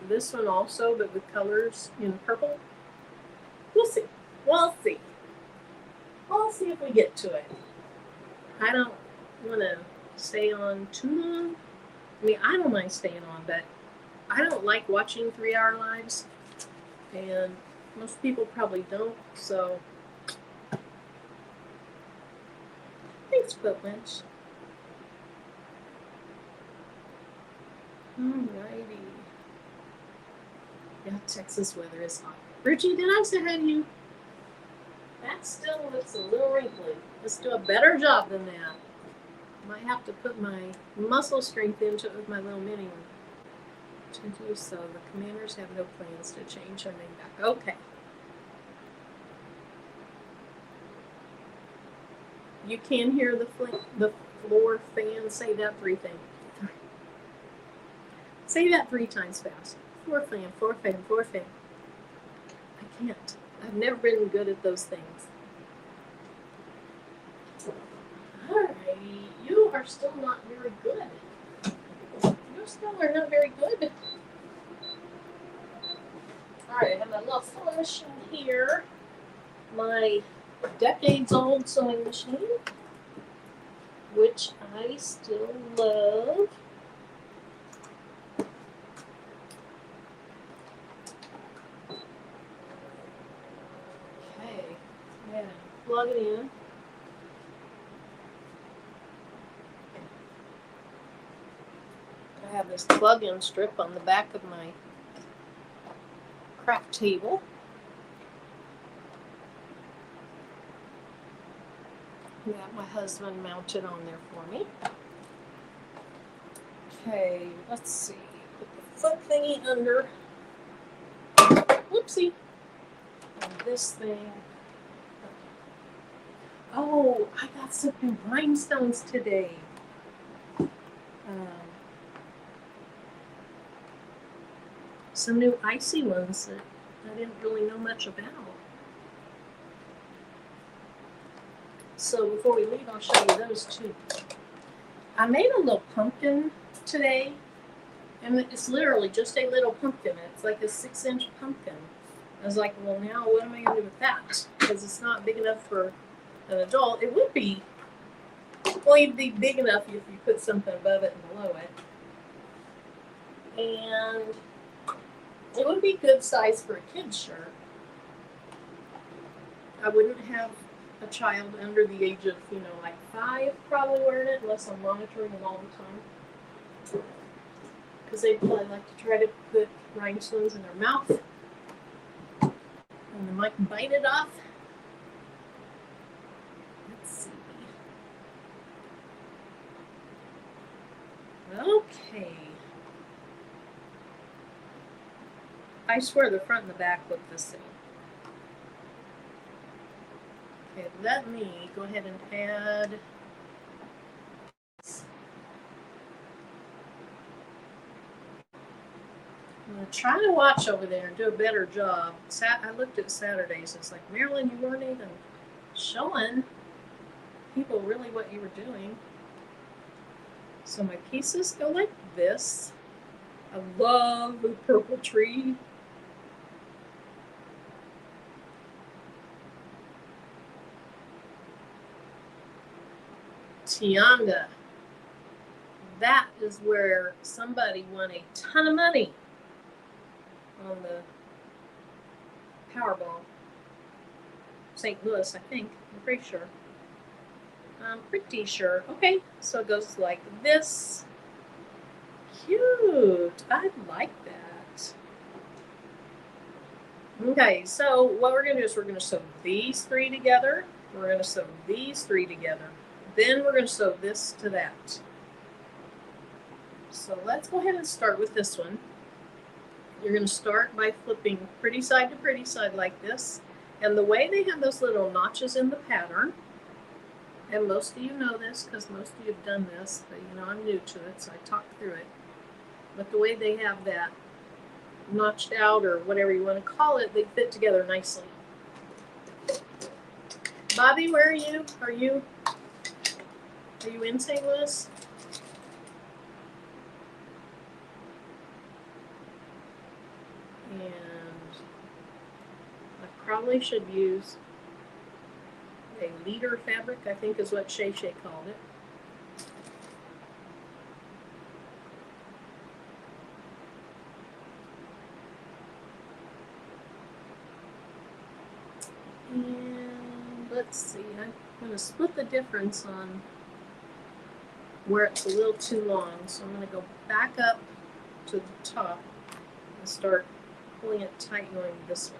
this one also, but with colors in purple. We'll see. We'll see. We'll see if we get to it. I don't want to stay on too long. I mean, I don't mind staying on, but I don't like watching 3-hour lives, and most people probably don't, so thanks, Quilt Lynch. Alrighty. Yeah, Texas weather is hot. Richie, did I say hi to you? That still looks a little wrinkly. Let's do a better job than that. Might have to put my muscle strength into it with my little mini one. To do so, the Commanders have no plans to change their name back. Okay. You can hear the floor fan. Say that 3 times. Say that 3 times fast. Floor fan, floor fan, floor fan. I can't. I've never been good at those things. Alrighty, you are still not very good. You still are not very good. Alright, I have my little sewing machine here. My decades-old sewing machine, which I still love. Okay, yeah. plug it in. I have this plug-in strip on the back of my craft table. That my husband mounted on there for me. Okay, let's see. Put the foot thingy under. Whoopsie. And this thing. Oh, I got some new rhinestones today. Some new icy ones that I didn't really know much about. So before we leave, I'll show you those too. I made a little pumpkin today, and it's literally just a little pumpkin. It's like a 6-inch pumpkin. I was like, well, now what am I going to do with that? Because it's not big enough for an adult. It would be, well, it'd be big enough if you put something above it and below it. And it would be good size for a kid's shirt. I wouldn't have a child under the age of, like 5 probably wearing it, unless I'm monitoring them all the time. Because they probably like to try to put rhinestones in their mouth. And they might bite it off. Let's see. Okay. I swear the front and the back look the same. Okay, let me go ahead and add. I'm going to try to watch over there and do a better job. I looked at Saturdays. It's like, Marilyn, you weren't even showing people really what you were doing. So my pieces go like this. I love the purple tree. Tianga. That is where somebody won a ton of money on the Powerball. St. Louis, I think. I'm pretty sure. Okay, so it goes like this. Cute. I like that. Okay, so what we're going to do is we're going to sew these 3 together. We're going to sew these 3 together. Then we're going to sew this to that. So let's go ahead and start with this one. You're going to start by flipping pretty side to pretty side like this. And the way they have those little notches in the pattern, and most of you know this because most of you have done this, but I'm new to it, so I talked through it. But the way they have that notched out, or whatever you want to call it, they fit together nicely. Bobby, where are you? Are you in St. Louis? And I probably should use a leader fabric, I think is what Shay called it. And let's see, I'm going to split the difference on where it's a little too long. So I'm going to go back up to the top and start pulling it tight going this way.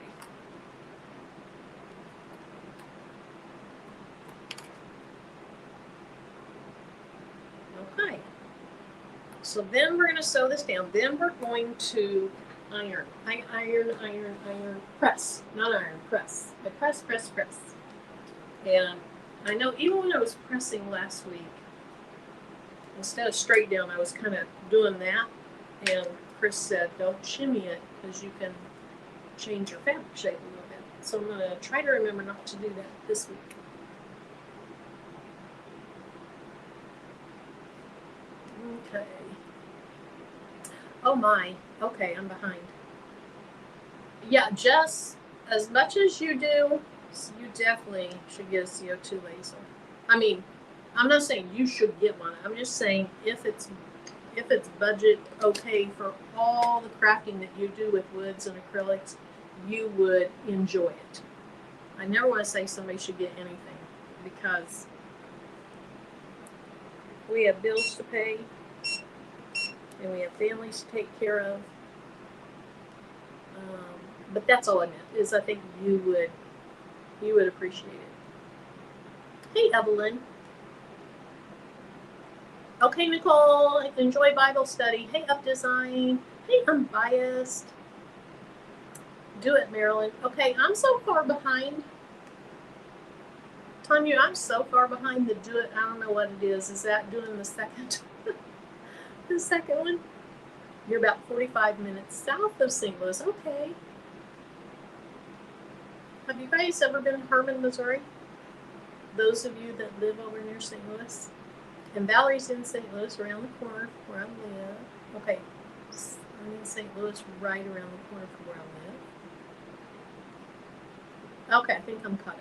Okay. So then we're going to sew this down. Then we're going to press. Not iron, press. I press. And I know even when I was pressing last week, instead of straight down, I was kind of doing that. And Chris said, don't shimmy it because you can change your fabric shape a little bit. So I'm going to try to remember not to do that this week. Okay. Oh my. Okay, I'm behind. Yeah, just as much as you do, you definitely should get a CO2 laser. I mean, I'm not saying you should get one. I'm just saying if it's budget okay for all the crafting that you do with woods and acrylics, you would enjoy it. I never want to say somebody should get anything because we have bills to pay and we have families to take care of. But that's all I meant, is I think you would appreciate it. Hey, Evelyn. Okay, Nicole, enjoy Bible study. Hey, Up Design. Hey, Unbiased. Do it, Marilyn. Okay, I'm so far behind. Tanya, I'm so far behind the do it. I don't know what it is. Is that doing the second? The second one? You're about 45 minutes south of St. Louis. Okay. Have you guys ever been to Herman, Missouri? Those of you that live over near St. Louis? And Valerie's in St. Louis, around the corner where I live. Okay. I'm in St. Louis, right around the corner from where I live. Okay, I think I'm caught up.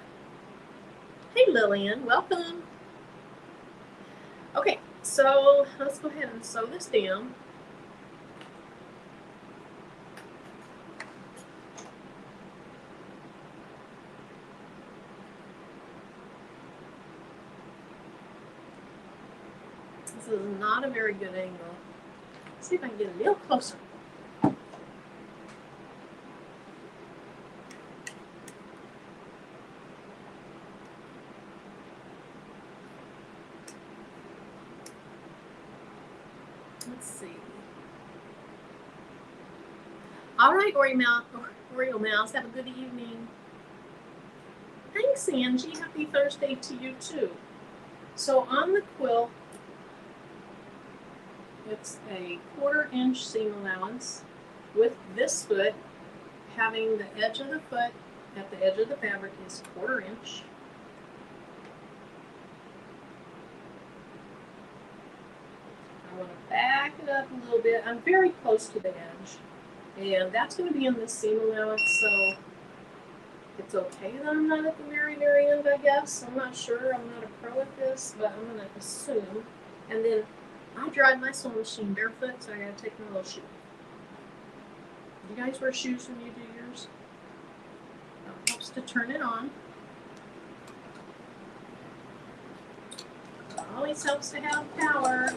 Hey, Lillian, welcome. Okay, so let's go ahead and sew this down. This is not a very good angle. Let's see if I can get a little closer. Let's see. All right, Oreo Mouse, have a good evening. Thanks, Angie. Happy Thursday to you, too. So on the quilt, it's a 1/4 inch seam allowance with this foot having the edge of the foot at the edge of the fabric is 1/4 inch. I want to back it up a little bit. I'm very close to the edge. And that's going to be in the seam allowance, so it's okay that I'm not at the very, very end, I guess. I'm not sure. I'm not a pro at this, but I'm going to assume. And then I drive my sewing machine barefoot, so I got to take my little shoe. Do you guys wear shoes when you do yours? That helps to turn it on. It always helps to have power.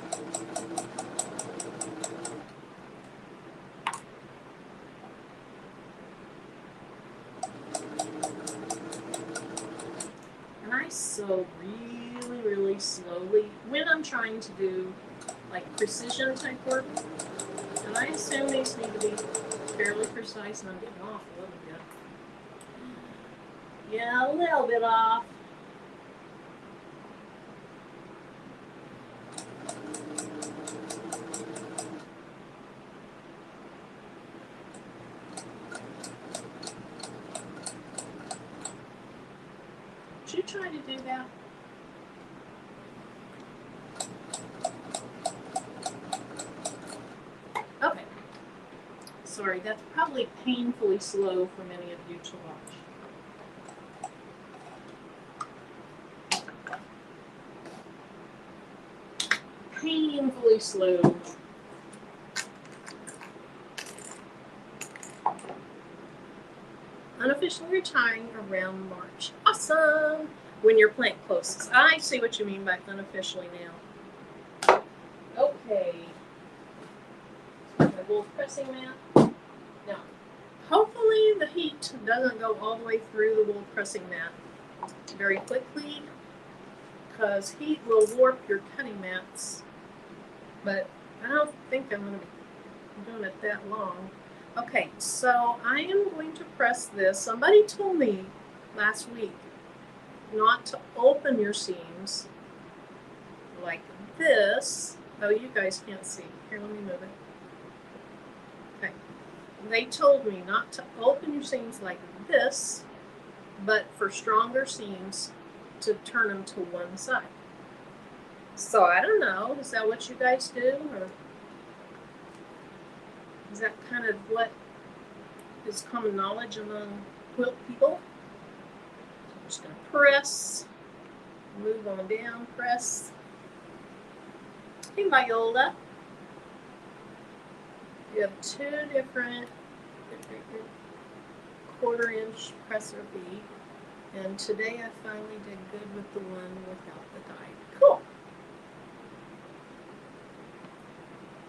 And I sew really, really slowly when I'm trying to do like precision type work. And I assume these need to be fairly precise, and I'm getting off a little bit. Yeah, a little bit off. Should you try to do that? Okay. Sorry, that's probably painfully slow for many of you to watch. Painfully slow. Unofficially retiring around March. Awesome! When your plant closes. I see what you mean by unofficially now. Okay. My wool pressing mat. Now, hopefully the heat doesn't go all the way through the wool pressing mat very quickly, because heat will warp your cutting mats. But I don't think I'm going to be doing it that long. Okay, so I am going to press this. Somebody told me last week not to open your seams like this. Oh, you guys can't see. Here, let me move it. Okay. They told me not to open your seams like this, but for stronger seams to turn them to one side. So I don't know. Is that what you guys do? Or is that kind of what is common knowledge among quilt people? I'm just going to press, move on down, press. Hey, Viola. You have two different 1/4 inch presser feet. And today I finally did good with the one without the die. Cool.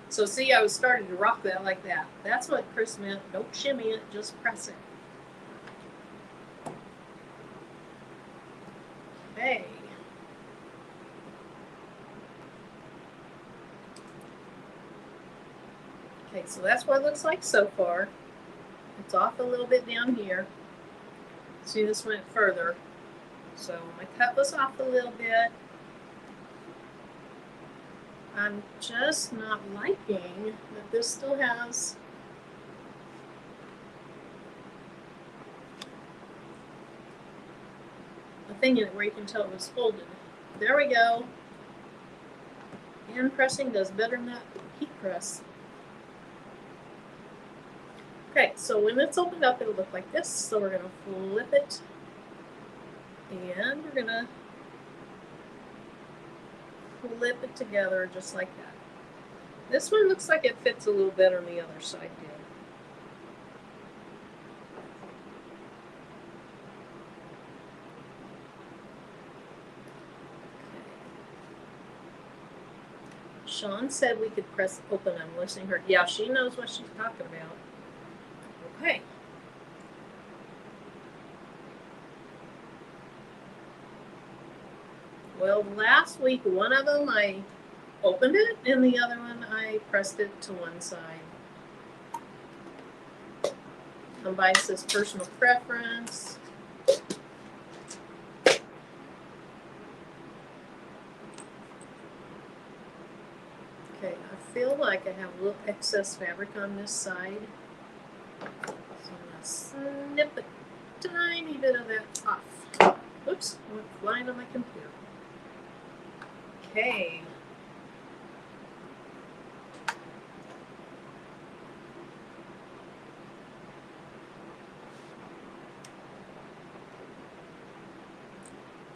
So see, I was starting to rock that like that. That's what Chris meant. Don't shimmy it, just press it. Okay. Okay, so that's what it looks like so far. It's off a little bit down here. See, this went further. So my cut was off a little bit. I'm just not liking that this still has a thing in it where you can tell it was folded. There we go. Hand pressing does better than that heat press. Okay, so when it's opened up, it'll look like this. So we're gonna flip it, and we're gonna flip it together just like that. This one looks like it fits a little better than the other side did. Sean said we could press open. I'm listening to her. Yeah, she knows what she's talking about. Okay. Well, last week, one of them I opened it, and the other one I pressed it to one side. Unbiased personal preference. Okay, I feel like I have a little excess fabric on this side. So I'm going to snip a tiny bit of that off. Oops, I went flying on my computer. Okay.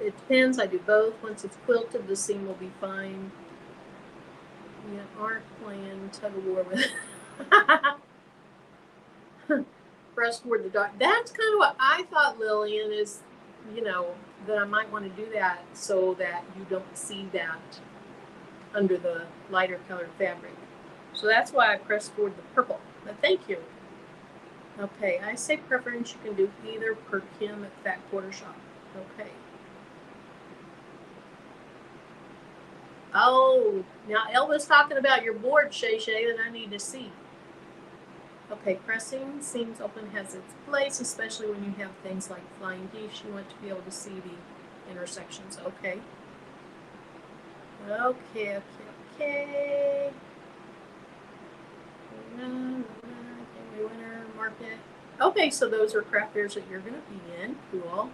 It depends. I do both. Once it's quilted, the seam will be fine. You aren't playing tug of war with it. Press toward the dark. That's kind of what I thought, Lillian, is, you know, that I might want to do that so that you don't see that under the lighter colored fabric. So that's why I pressed toward the purple. But thank you. Okay, I say preference. You can do either per Kim at Fat Quarter Shop. Okay. Oh, now Elva's talking about your board, Shay Shay, that I need to see. Okay, pressing seams open has its place, especially when you have things like flying geese. You want to be able to see the intersections. Okay. Okay. Winner, market. Okay, so those are craft fairs that you're going to be in. Cool.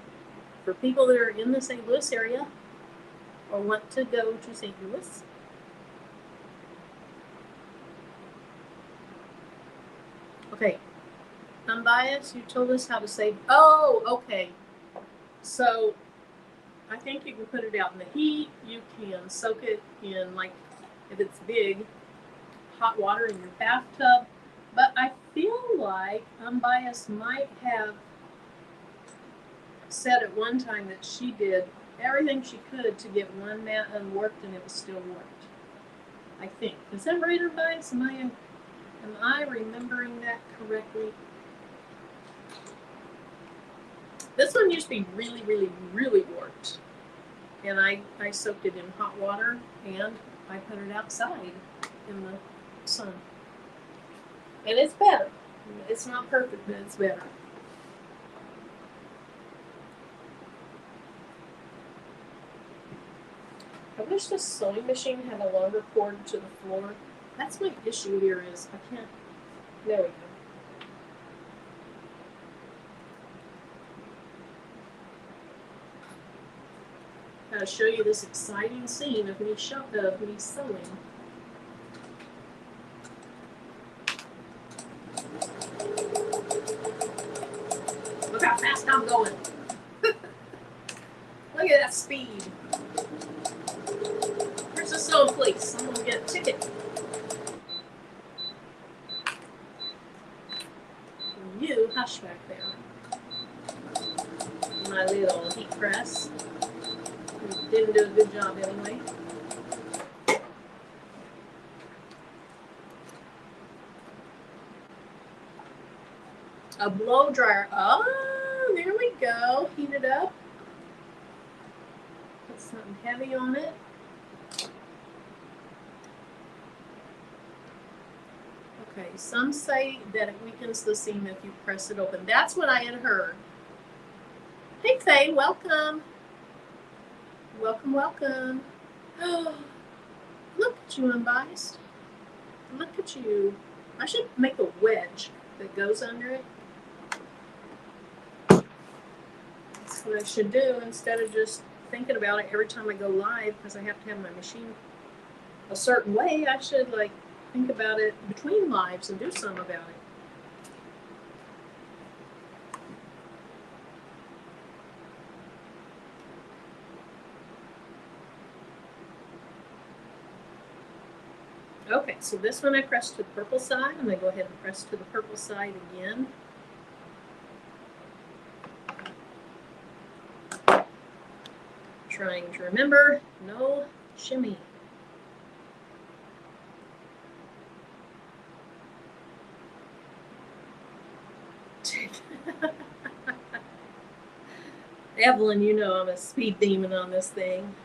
For people that are in the St. Louis area or want to go to St. Louis. Okay. Unbiased, you told us how to save. Oh, okay. So I think you can put it out in the heat. You can soak it in, like, if it's big, hot water in your bathtub. But I feel like Unbiased might have said at one time that she did everything she could to get one mat unworked, and it was still worked. I think. Is that right, Unbiased? Am I remembering that correctly? This one used to be really, really, really warped. And I soaked it in hot water, and I put it outside in the sun. And it's better. It's not perfect, but it's better. I wish this sewing machine had a longer cord to the floor. That's my issue here is I can't. There we go. Gotta show you this exciting scene of me sewing. Look how fast I'm going. Look at that speed. Where's the sewing place? I'm gonna get a ticket. You hush back there. My little good old heat press. Didn't do a good job anyway. A blow dryer. Oh, there we go. Heat it up. Put something heavy on it. Okay, some say that it weakens the seam if you press it open. That's what I had heard. Hey, Faye, welcome. Welcome, welcome. Oh, look at you, Unbiased. Look at you. I should make a wedge that goes under it. That's what I should do instead of just thinking about it every time I go live because I have to have my machine a certain way. I should like think about it between lives and do something about it. Okay, so this one I pressed to the purple side. I'm going to go ahead and press to the purple side again. Trying to remember, no shimmy. Evelyn, you know I'm a speed demon on this thing.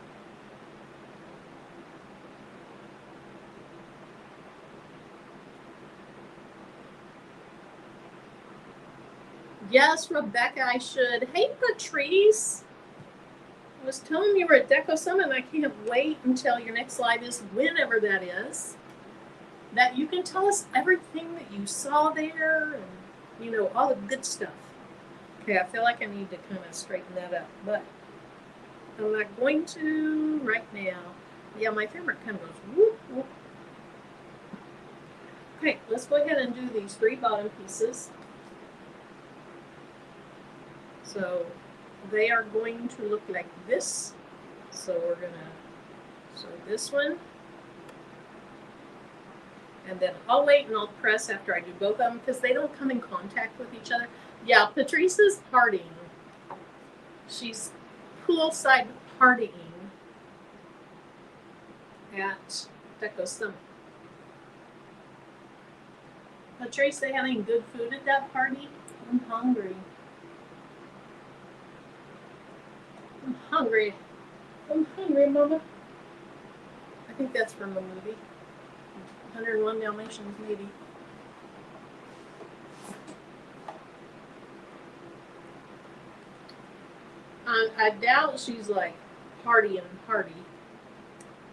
Yes, Rebecca, I should. Hey, Patrice. I was telling you we're at Deco Summit, and I can't wait until your next live is, whenever that is, that you can tell us everything that you saw there and, you know, all the good stuff. Okay, I feel like I need to kind of straighten that up, but I'm not going to right now. Yeah, my favorite kind of goes whoop, whoop. Okay, let's go ahead and do these 3 bottom pieces. So they are going to look like this. So we're gonna sew this one. And then I'll wait and I'll press after I do both of them because they don't come in contact with each other. Yeah, Patrice is partying. She's poolside partying at Deco Summit. Patrice, they having good food at that party? I'm hungry. I'm hungry. I'm hungry, Mama. I think that's from a movie. 101 Dalmatians, maybe. I doubt she's like party,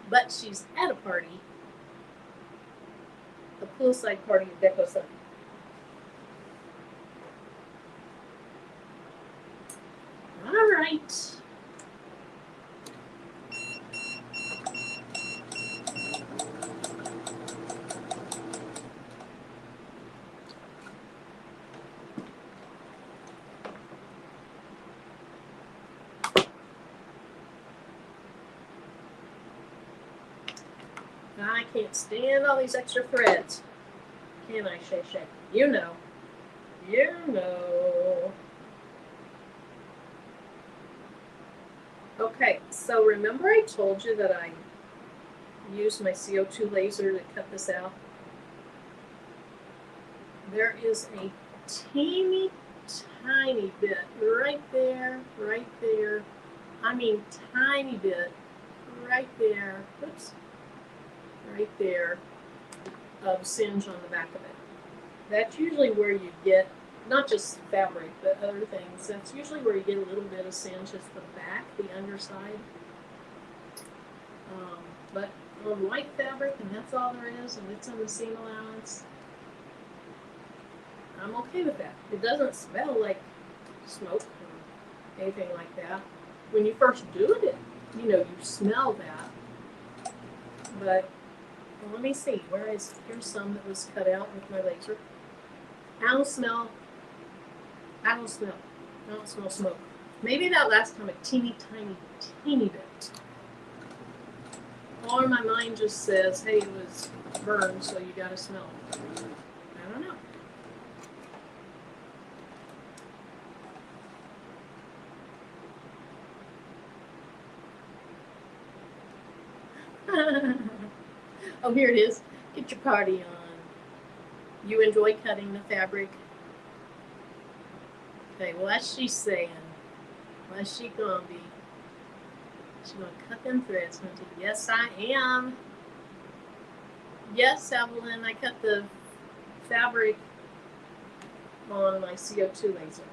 but she's at a party. A poolside party at Deco Summit. All right. I can't stand all these extra threads. Can I, Shay Shay? You know. You know. Okay, so remember I told you that I used my CO2 laser to cut this out? There is a teeny tiny bit right there, I mean tiny bit right there, oops, right there of singe on the back of it. That's usually where you get, not just fabric, but other things. That's usually where you get a little bit of singe, is the back, the underside. But on white fabric, and that's all there is, and it's on the seam allowance, I'm okay with that. It doesn't smell like smoke or anything like that. When you first do it, you know, you smell that. But well, let me see. Here's some that was cut out with my laser. I don't smell smoke. Maybe that last time a teeny bit. Or my mind just says, hey, it was burned, so you gotta smell it. I don't know. Oh, here it is. Get your party on. You enjoy cutting the fabric? Okay, what's she saying? What's she gonna be? She's gonna cut them threads, isn't she? Yes, I am. Yes, Evelyn, I cut the fabric on my CO2 laser.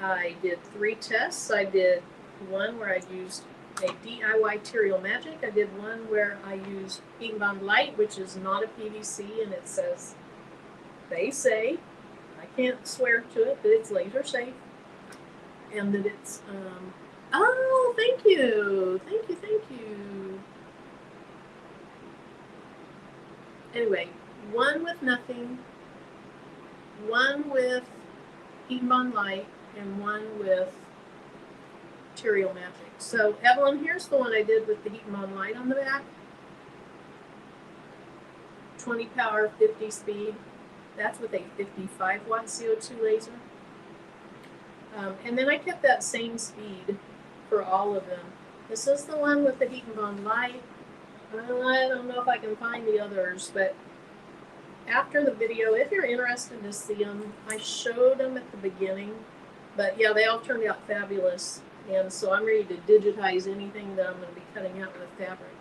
I did 3 tests. I did one where I used a DIY Material Magic. I did one where I used Heat and Bond Light, which is not a PVC, and it says, they say, I can't swear to it, that it's laser safe, and that it's, oh, thank you. Thank you, thank you. Anyway, one with nothing, one with Heat and Bond Light, and one with Material Magic. So, Evelyn, here's the one I did with the Heat and Bond Light on the back. 20 power, 50 speed. That's with a 55 watt CO2 laser. And then I kept that same speed for all of them. This is the one with the Heat and Bond Light. I don't know if I can find the others, but after the video, if you're interested to see them, I showed them at the beginning. But yeah, they all turned out fabulous. And so I'm ready to digitize anything that I'm going to be cutting out with fabric.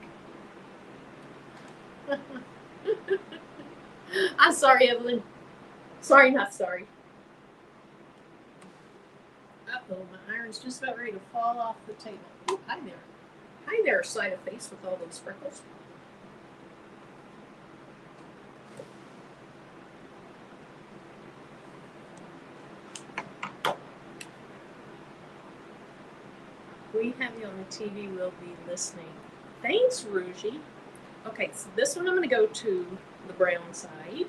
I'm sorry, Evelyn. Sorry, not sorry. Uh-oh, my iron's just about ready to fall off the table. Oh, hi there. Hi there, side of face with all those freckles. We have you on the TV, we'll be listening. Thanks, Rougie. Okay, so this one I'm going to go to the brown side.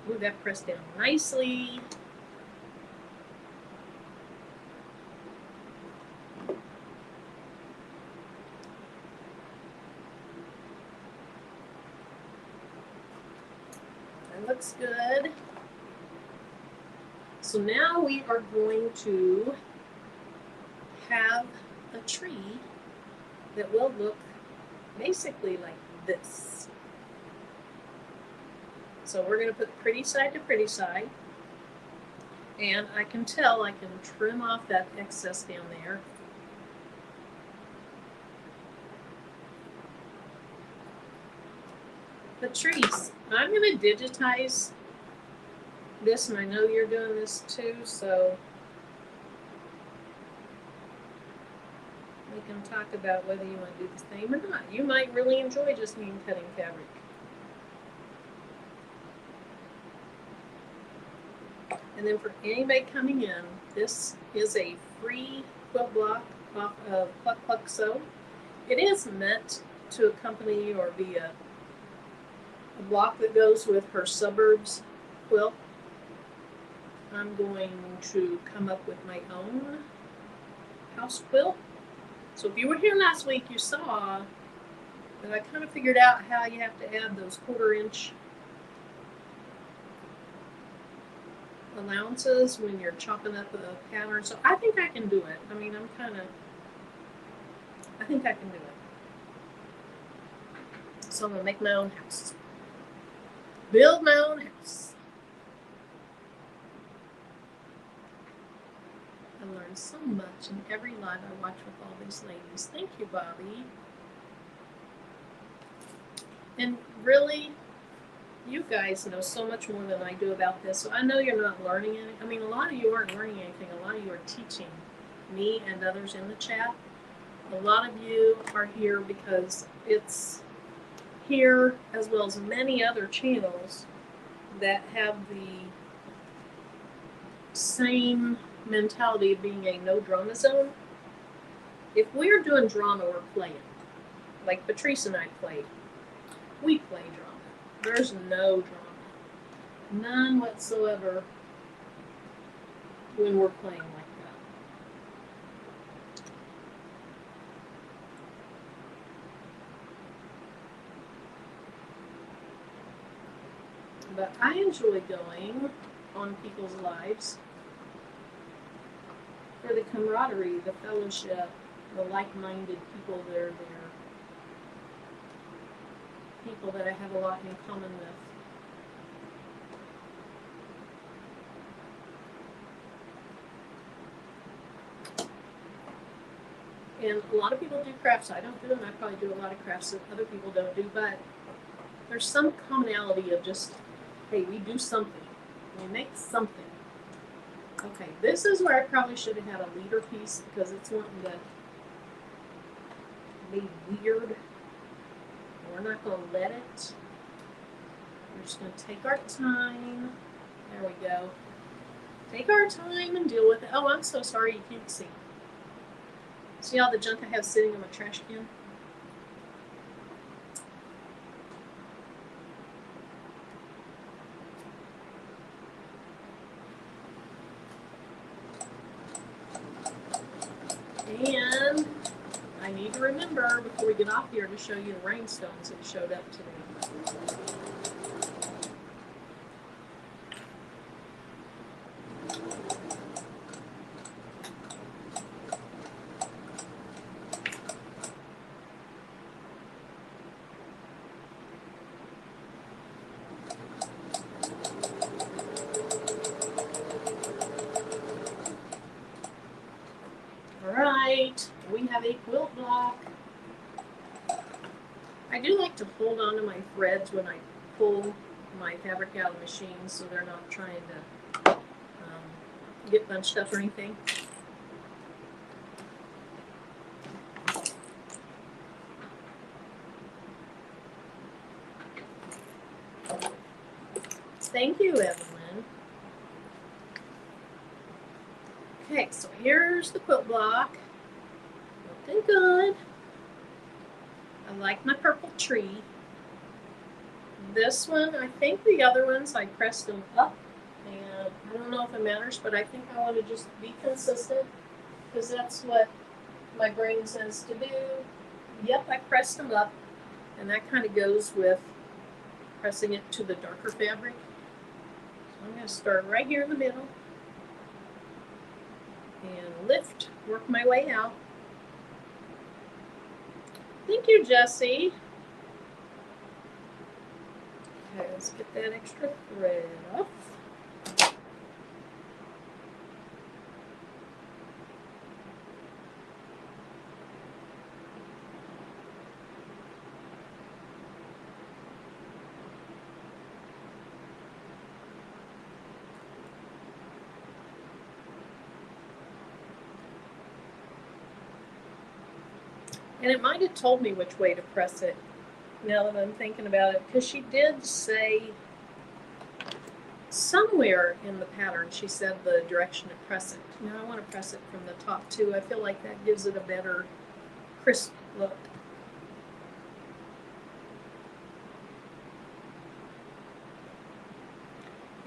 Ooh, that pressed down nicely. That looks good. So now we are going to have a tree that will look basically like this. So we're going to put pretty side to pretty side. And I can tell I can trim off that excess down there. Patrice, I'm going to digitize this, and I know you're doing this too, so we can talk about whether you want to do the same or not. You might really enjoy just me cutting fabric. And then for anybody coming in, this is a free quilt block off of Pluck Pluck Sew. It is meant to accompany or be a block that goes with her Suburbs quilt. I'm going to come up with my own house quilt. So if you were here last week, you saw that I kind of figured out how you have to add those 1/4 inch allowances when you're chopping up a pattern. So I think I can do it. I mean, I think I can do it. So I'm gonna make my own house. Build my own house. I learned so much in every live I watch with all these ladies. Thank you, Bobby. And really, you guys know so much more than I do about this. So I know you're not learning anything. I mean, a lot of you aren't learning anything. A lot of you are teaching me and others in the chat. A lot of you are here because it's here, as well as many other channels that have the same mentality of being a no drama zone. If we're doing drama, we're playing. Like Patrice and I played. We play drama. There's no drama. None whatsoever when we're playing like that. But I enjoy going on people's lives for the camaraderie, the fellowship, the like-minded people that are there, people that I have a lot in common with. And a lot of people do crafts. I don't do them. I probably do a lot of crafts that other people don't do, but there's some commonality of just, hey, we do something. We make something. Okay, this is where I probably should have had a leader piece because it's wanting to be weird. We're not going to let it. We're just going to take our time. There we go. Take our time and deal with it. Oh, I'm so sorry you can't see. See all the junk I have sitting in my trash can? And I need to remember before we get off here to show you the rhinestones that showed up today. Alright, we have a quilt block. I do like to hold on to my threads when I pull my fabric out of the machine so they're not trying to get bunched up or anything. Thank you, Evelyn. Okay, so here's the quilt block. Looking good. I like my purple tree. This one, I think the other ones, I pressed them up. And I don't know if it matters, but I think I want to just be consistent because that's what my brain says to do. Yep, I pressed them up. And that kind of goes with pressing it to the darker fabric. So I'm going to start right here in the middle. And lift, work my way out. Thank you, Jessie. Okay, let's get that extra thread off. And it might have told me which way to press it now that I'm thinking about it, because she did say somewhere in the pattern, she said the direction to press it. Now I want to press it from the top too. I feel like that gives it a better crisp look.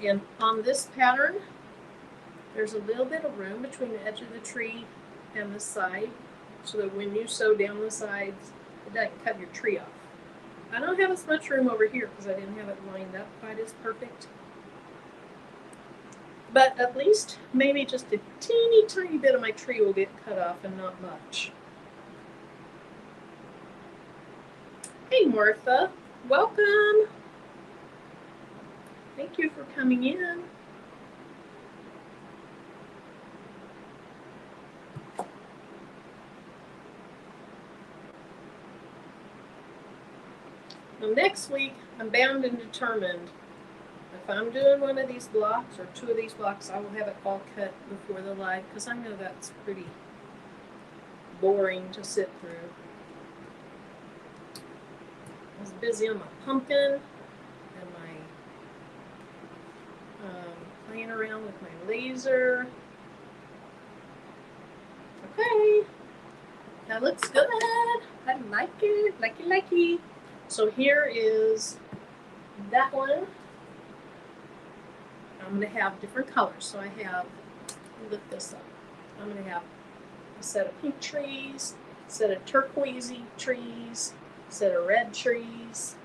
And on this pattern, there's a little bit of room between the edge of the tree and the side, so that when you sew down the sides, it doesn't cut your tree off. I don't have as much room over here because I didn't have it lined up quite as perfect. But at least maybe just a teeny tiny bit of my tree will get cut off and not much. Hey Martha, welcome. Thank you for coming in. Now next week, I'm bound and determined. If I'm doing one of these blocks or two of these blocks, I will have it all cut before the live because I know that's pretty boring to sit through. I was busy on my pumpkin and my playing around with my laser. Okay, that looks good. I like it, likey. So here is that one. I'm going to have different colors. So I have, lift this up. I'm going to have a set of pink trees, a set of turquoisey trees, a set of red trees.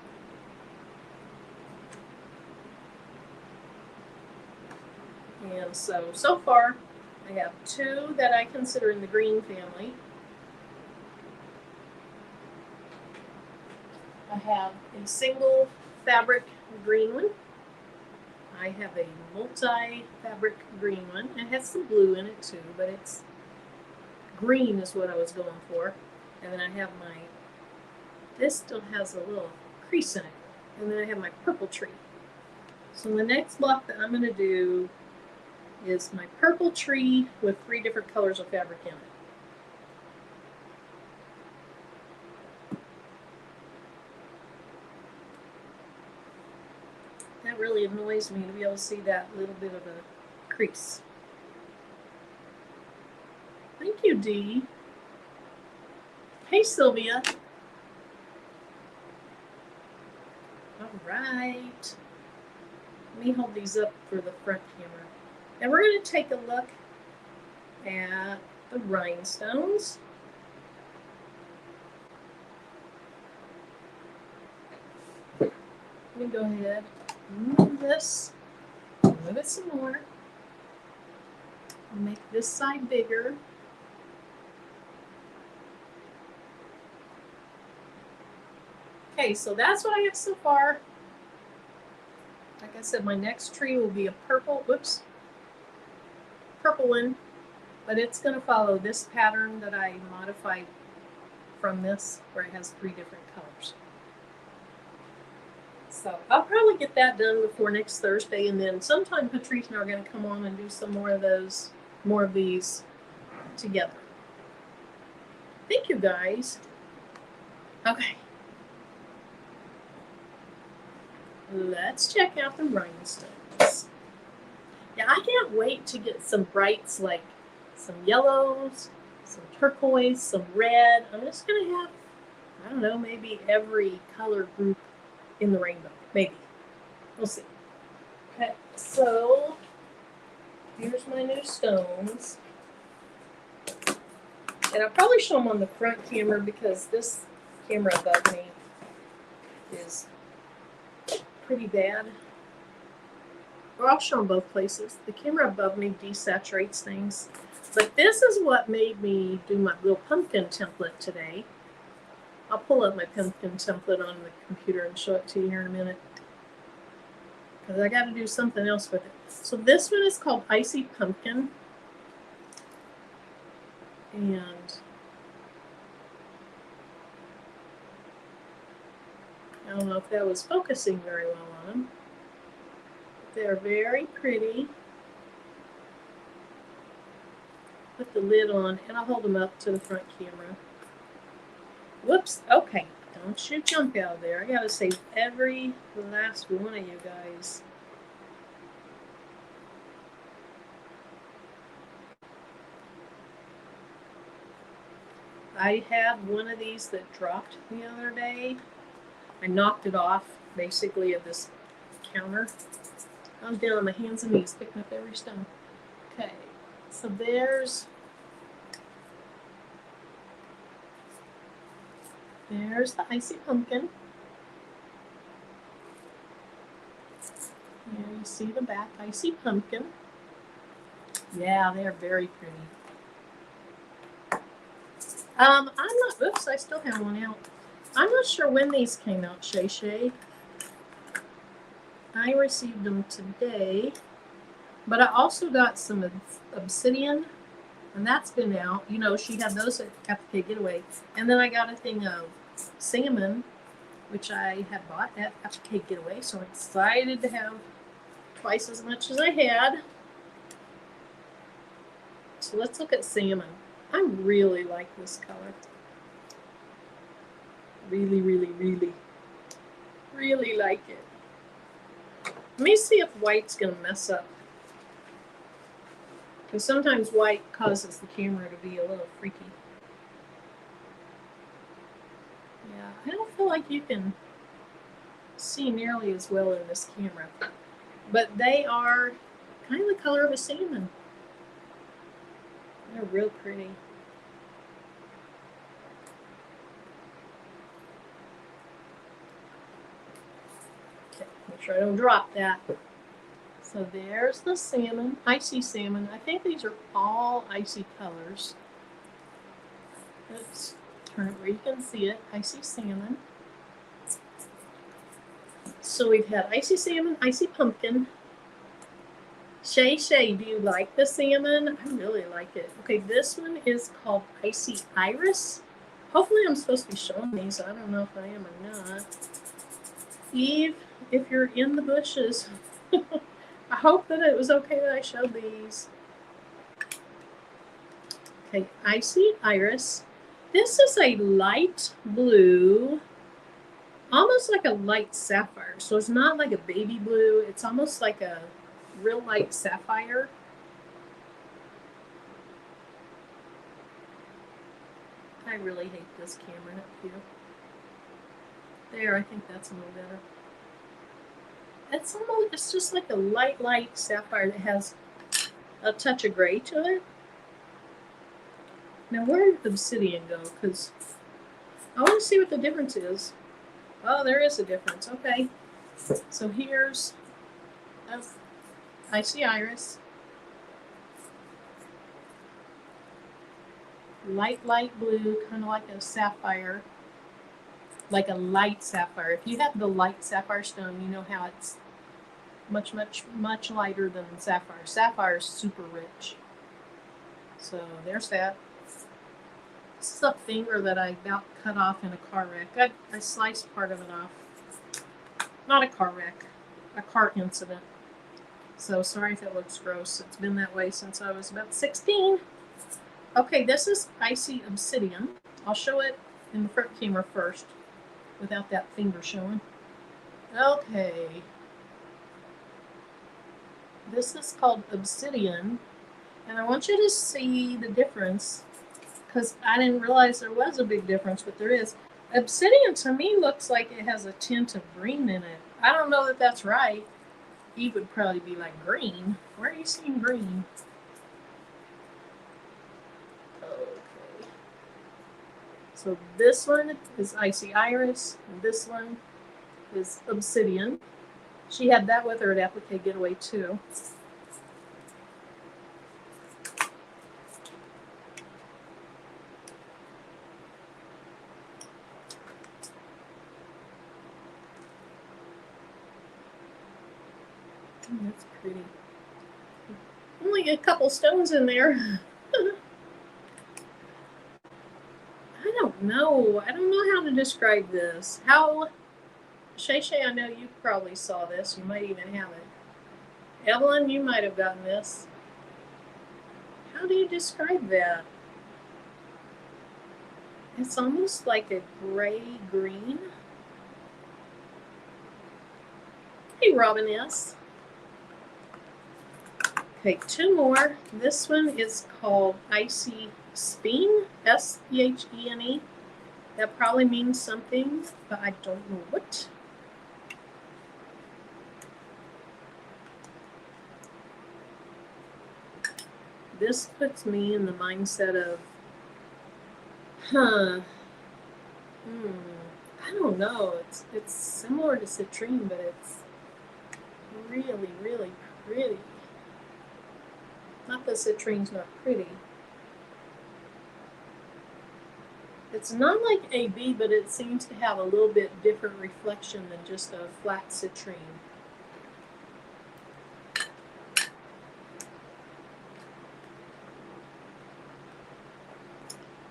And so far, I have two that I consider in the green family. I have a single fabric green one. I have a multi-fabric green one. It has some blue in it too, but it's green is what I was going for. And then I have my, this still has a little crease in it. And then I have my purple tree. So the next block that I'm going to do is my purple tree with 3 different colors of fabric in it. That really annoys me to be able to see that little bit of a crease. Thank you, Dee. Hey, Sylvia. All right. Let me hold these up for the front camera. And we're going to take a look at the rhinestones. Let me go ahead and move this, move it some more. I'll make this side bigger. Okay, so that's what I have so far. Like I said, my next tree will be a purple, whoops, purple one, but it's going to follow this pattern that I modified from this, where it has 3 different colors. So I'll probably get that done before next Thursday, and then sometime Patrice and I are going to come on and do some more of these together. Thank you, guys. Okay. Let's check out the rhinestones. Yeah, I can't wait to get some brights, like some yellows, some turquoise, some red. I'm just going to have, I don't know, maybe every color group in the rainbow. Maybe. We'll see. Okay, so here's my new stones. And I'll probably show them on the front camera because this camera above me is pretty bad. Or I'll show them both places. The camera above me desaturates things. But this is what made me do my little pumpkin template today. I'll pull up my pumpkin template on the computer and show it to you here in a minute, because I got to do something else with it. So this one is called Icy Pumpkin. And I don't know if that was focusing very well on them. They're very pretty. Put the lid on, and I'll hold them up to the front camera. Whoops. Okay. Don't you jump out of there. I gotta save every last one of you guys. I had one of these that dropped the other day. I knocked it off, basically, of this counter. I'm down on my hands and knees picking up every stone. Okay, so there's the Icy Pumpkin. There you see the back Icy Pumpkin. Yeah, they're very pretty. I'm not, oops, I still have one out. I'm not sure when these came out, Shay Shay. I received them today, but I also got some obsidian, and that's been out. You know, she had those at Applique Getaway. And then I got a thing of salmon, which I had bought at Applique Getaway, so I'm excited to have twice as much as I had. So let's look at salmon. I really like this color. Really, really, really, really like it. Let me see if white's going to mess up. Because sometimes white causes the camera to be a little freaky. Yeah, I don't feel like you can see nearly as well in this camera. But they are kind of the color of a salmon. They're real pretty. Okay, make sure I don't drop that. So there's the salmon, icy salmon. I think these are all icy colors. Let's turn it where you can see it. Icy salmon. So we've had icy salmon, icy pumpkin. Shay Shay, do you like the salmon? I really like it. Okay, this one is called Icy Iris. Hopefully I'm supposed to be showing these. I don't know if I am or not. Eve, if you're in the bushes, I hope that it was okay that I showed these. Okay, Icy Iris. This is a light blue, almost like a light sapphire. So it's not like a baby blue. It's almost like a real light sapphire. I really hate this camera up here. There, I think that's a little better. It's just like a light sapphire that has a touch of gray to it. Now where did the obsidian go? Because I want to see what the difference is. Oh, there is a difference. Okay. So here's Icy Iris. Light blue, kind of like a sapphire. Like a light sapphire. If you have the light sapphire stone, you know how it's much lighter than sapphire. Sapphire is super rich. So there's that. This is a finger that I about cut off in a car wreck. I sliced part of it off. Not a car wreck, a car incident. So sorry if it looks gross. It's been that way since I was about 16. Okay, this is Icy Obsidian. I'll show it in the front camera first without that finger showing. Okay. This is called Obsidian. And I want you to see the difference because I didn't realize there was a big difference, but there is. Obsidian to me looks like it has a tint of green in it. I don't know that that's right. Eve would probably be like, green? Where are you seeing green? Okay. So this one is Icy Iris, and this one is Obsidian. She had that with her at Applique Getaway too. That's pretty. Only a couple stones in there. I don't know. I don't know how to describe this. Shay Shay, I know you probably saw this. You might even have it. Evelyn, you might have gotten this. How do you describe that? It's almost like a gray-green. Hey, Robin S. Okay, two more. This one is called Icy Speen, S-P-H-E-N-E. That probably means something, but I don't know what. This puts me in the mindset of, I don't know. It's similar to citrine, but it's really, really pretty. Not that citrine's not pretty. It's not like AB, but it seems to have a little bit different reflection than just a flat citrine.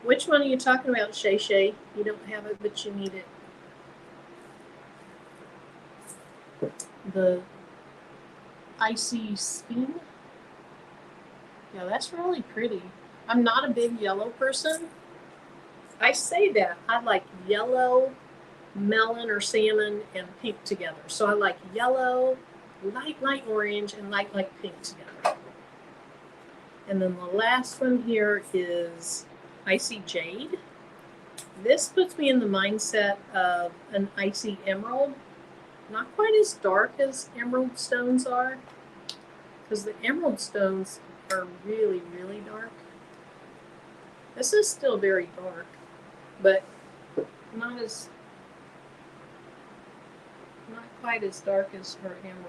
Which one are you talking about, Shay Shay? You don't have it, but you need it. The Icy Speen. Yeah, that's really pretty. I'm not a big yellow person. I say that. I like yellow, melon or salmon, and pink together. So I like yellow, light orange, and light pink together. And then the last one here is Icy Jade. This puts me in the mindset of an icy emerald. Not quite as dark as emerald stones are, because the emerald stones are really, really dark. This is still very dark, but not quite as dark as her emerald.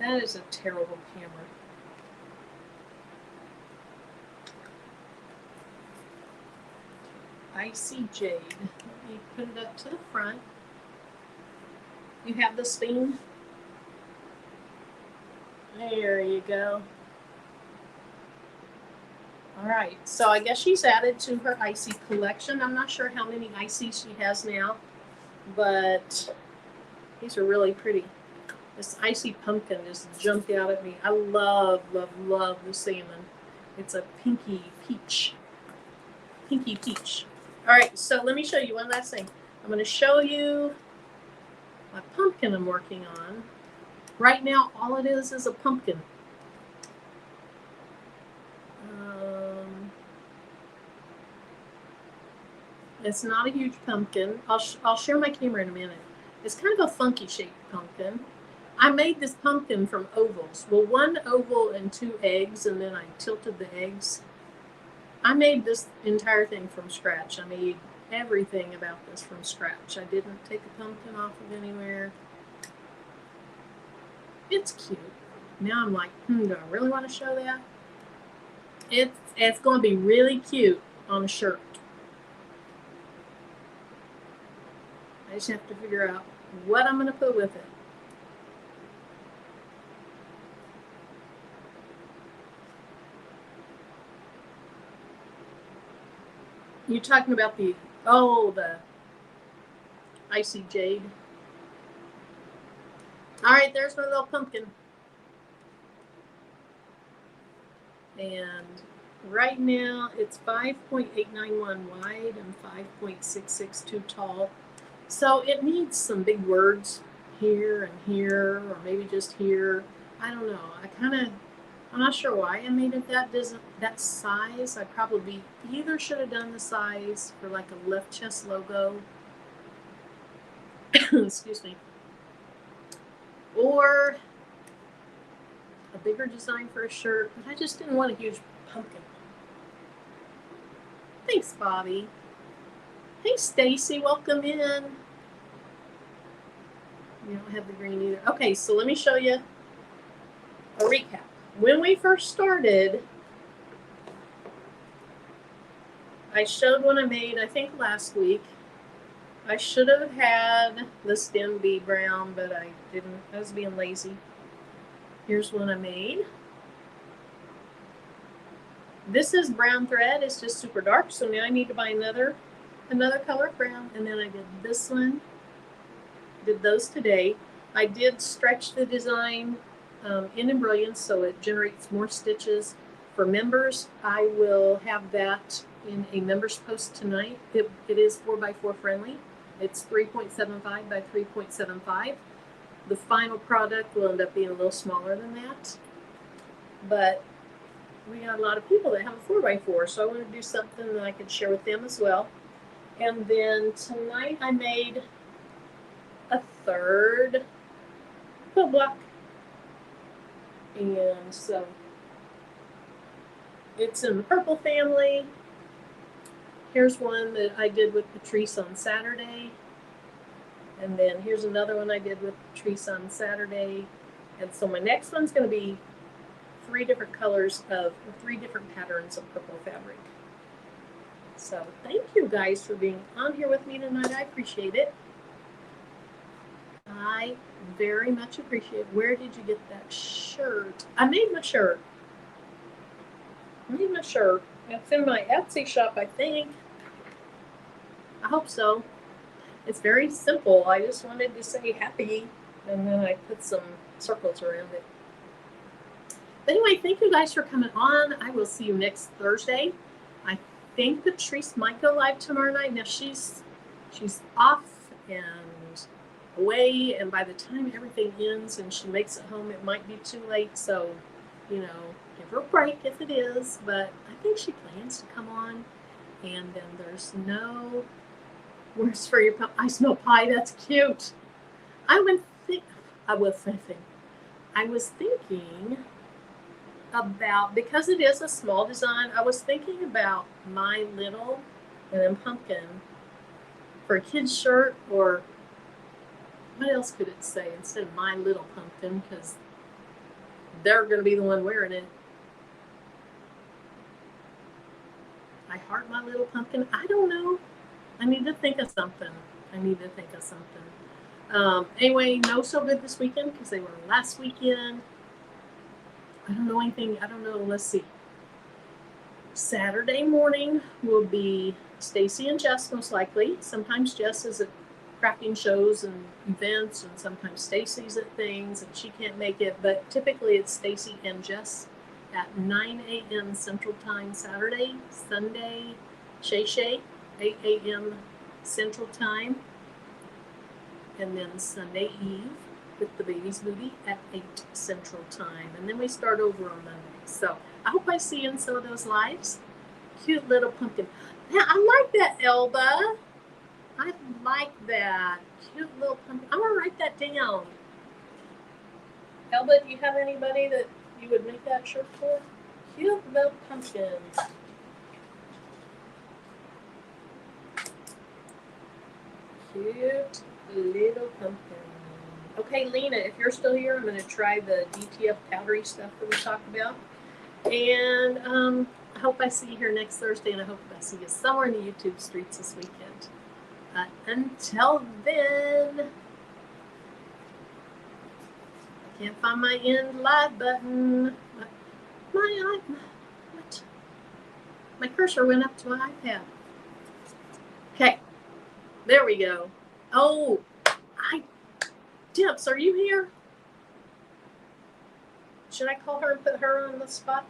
That is a terrible camera. Icy Jade. Let me put it up to the front. You have the steam. There you go. All right, so I guess she's added to her icy collection. I'm not sure how many icies she has now, but these are really pretty. This icy pumpkin just jumped out at me. I love, love, love the salmon. It's a pinky peach. Pinky peach. All right, so let me show you one last thing. I'm going to show you my pumpkin I'm working on. Right now, all it is a pumpkin. It's not a huge pumpkin. I'll share my camera in a minute. It's kind of a funky shaped pumpkin. I made this pumpkin from ovals. Well, one oval and 2 eggs, and then I tilted the eggs. I made this entire thing from scratch. I made everything about this from scratch. I didn't take a pumpkin off of anywhere. It's cute. Now I'm like, do I really want to show that? It's going to be really cute on a shirt. I just have to figure out what I'm going to put with it. You're talking about the Icy Jade. All right, there's my little pumpkin. And right now it's 5.891 wide and 5.662 tall. So it needs some big words here and here, or maybe just here. I don't know. I'm not sure why I made it that size. I probably either should have done the size for like a left chest logo, excuse me, or a bigger design for a shirt, but I just didn't want a huge pumpkin. Thanks, Bobby. Hey, Stacy, welcome in. You don't have the green either. Okay, so let me show you a recap. When we first started, I showed one I made, I think last week. I should have had the stem be brown, but I didn't. I was being lazy. Here's one I made. This is brown thread. It's just super dark, so now I need to buy another color of brown. And then I did this one. Did those today. I did stretch the design in Brilliance, so it generates more stitches. For members, I will have that in a members post tonight. It is 4x4 friendly. It's 3.75 by 3.75. The final product will end up being a little smaller than that, but we got a lot of people that have a 4x4, so I want to do something that I could share with them as well. And then tonight I made a third quilt block, and so it's in the purple family. Here's one that I did with Patrice on Saturday, and then here's another one I did with Patrice on Saturday. And so my next one's going to be 3 different colors of 3 different patterns of purple fabric. So thank you guys for being on here with me tonight. I appreciate it. I very much appreciate it. Where did you get that shirt? I made my shirt. It's in my Etsy shop, I think. I hope so. It's very simple. I just wanted to say happy, and then I put some circles around it. But anyway, thank you guys for coming on. I will see you next Thursday. I think Patrice might go live tomorrow night. Now she's off and away, and by the time everything ends and she makes it home, it might be too late. So, give her a break if it is. But I think she plans to come on. And then there's no words for your pie. I smell pie. That's cute. I was thinking about, because it is a small design, I was thinking about My Little and then Pumpkin for a kid's shirt, or what else could it say instead of My Little Pumpkin, because they're going to be the one wearing it. I heart my little pumpkin. I don't know. I need to think of something. Anyway, no so good this weekend because they were last weekend. I don't know anything. I don't know. Let's see. Saturday morning will be Stacy and Jess most likely. Sometimes Jess is at crafting shows and events, and sometimes Stacy's at things and she can't make it. But typically it's Stacy and Jess at 9 a.m. Central Time Saturday. Sunday, Shay, 8 a.m. Central Time. And then Sunday Eve with the baby's booty at 8 Central Time. And then we start over on Monday. So I hope I see you in some of those lives. Cute little pumpkin. Now, I like that, Elba. I like that. Cute little pumpkin. I'm going to write that down. Elba, do you have anybody that you would make that shirt for? Cute little pumpkin. Cute little pumpkin. Okay, Lena, if you're still here, I'm going to try the DTF powdery stuff that we talked about. And I hope I see you here next Thursday, and I hope I see you somewhere in the YouTube streets this weekend. Until then, I can't find my end live button. My cursor went up to my iPad. Okay, there we go. Oh, Dips, are you here? Should I call her and put her on the spot?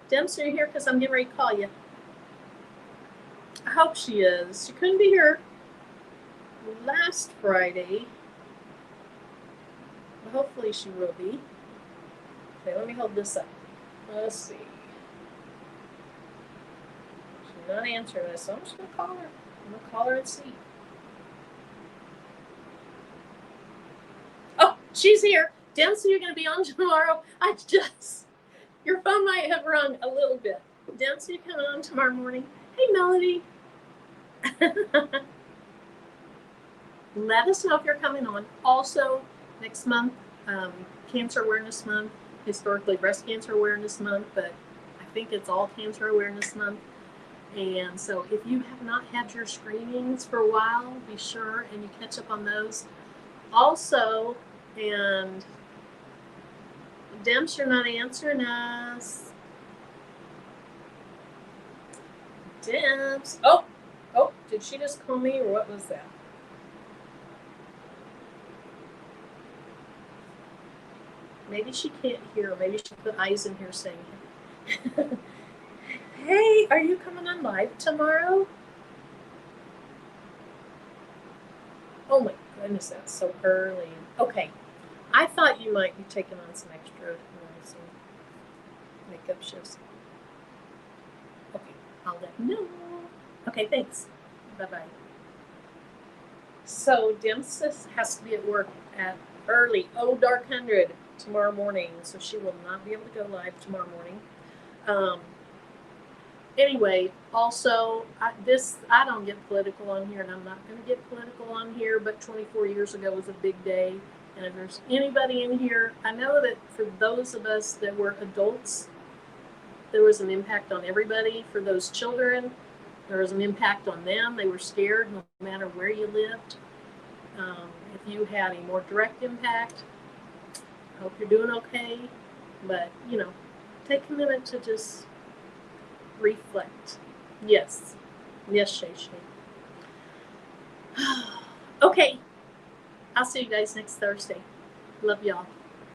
Dips, are you here? Because I'm getting ready to call you. I hope she is. She couldn't be here last Friday. But hopefully she will be. Okay, let me hold this up. Let's see. She's not answering this, so I'm just going to call her. I'm going to call her and see. Oh, she's here. Dempsey, you're going to be on tomorrow. Your phone might have rung a little bit. Dempsey, coming on tomorrow morning. Hey, Melody. Let us know if you're coming on. Also, next month, Cancer Awareness Month, historically Breast Cancer Awareness Month, but I think it's all Cancer Awareness Month. And so if you have not had your screenings for a while, be sure and you catch up on those. Also, and Demps, you're not answering us. Demps. Oh, did she just call me or what was that? Maybe she can't hear, or maybe she put eyes in here saying, hey, are you coming on live tomorrow? Oh my goodness, that's so early. Okay, I thought you might be taking on some extra makeup shifts. Okay, I'll let you know. Okay, thanks. Bye-bye. So Dempsey has to be at work at early, dark 100 tomorrow morning, so she will not be able to go live tomorrow morning. Anyway, also, I don't get political on here, and I'm not going to get political on here, but 24 years ago was a big day, and if there's anybody in here, I know that for those of us that were adults, there was an impact on everybody. For those children, there was an impact on them. They were scared no matter where you lived. If you had a more direct impact, I hope you're doing okay, but, take a minute to just reflect. Yes, Shay. Okay, I'll see you guys next Thursday. Love y'all.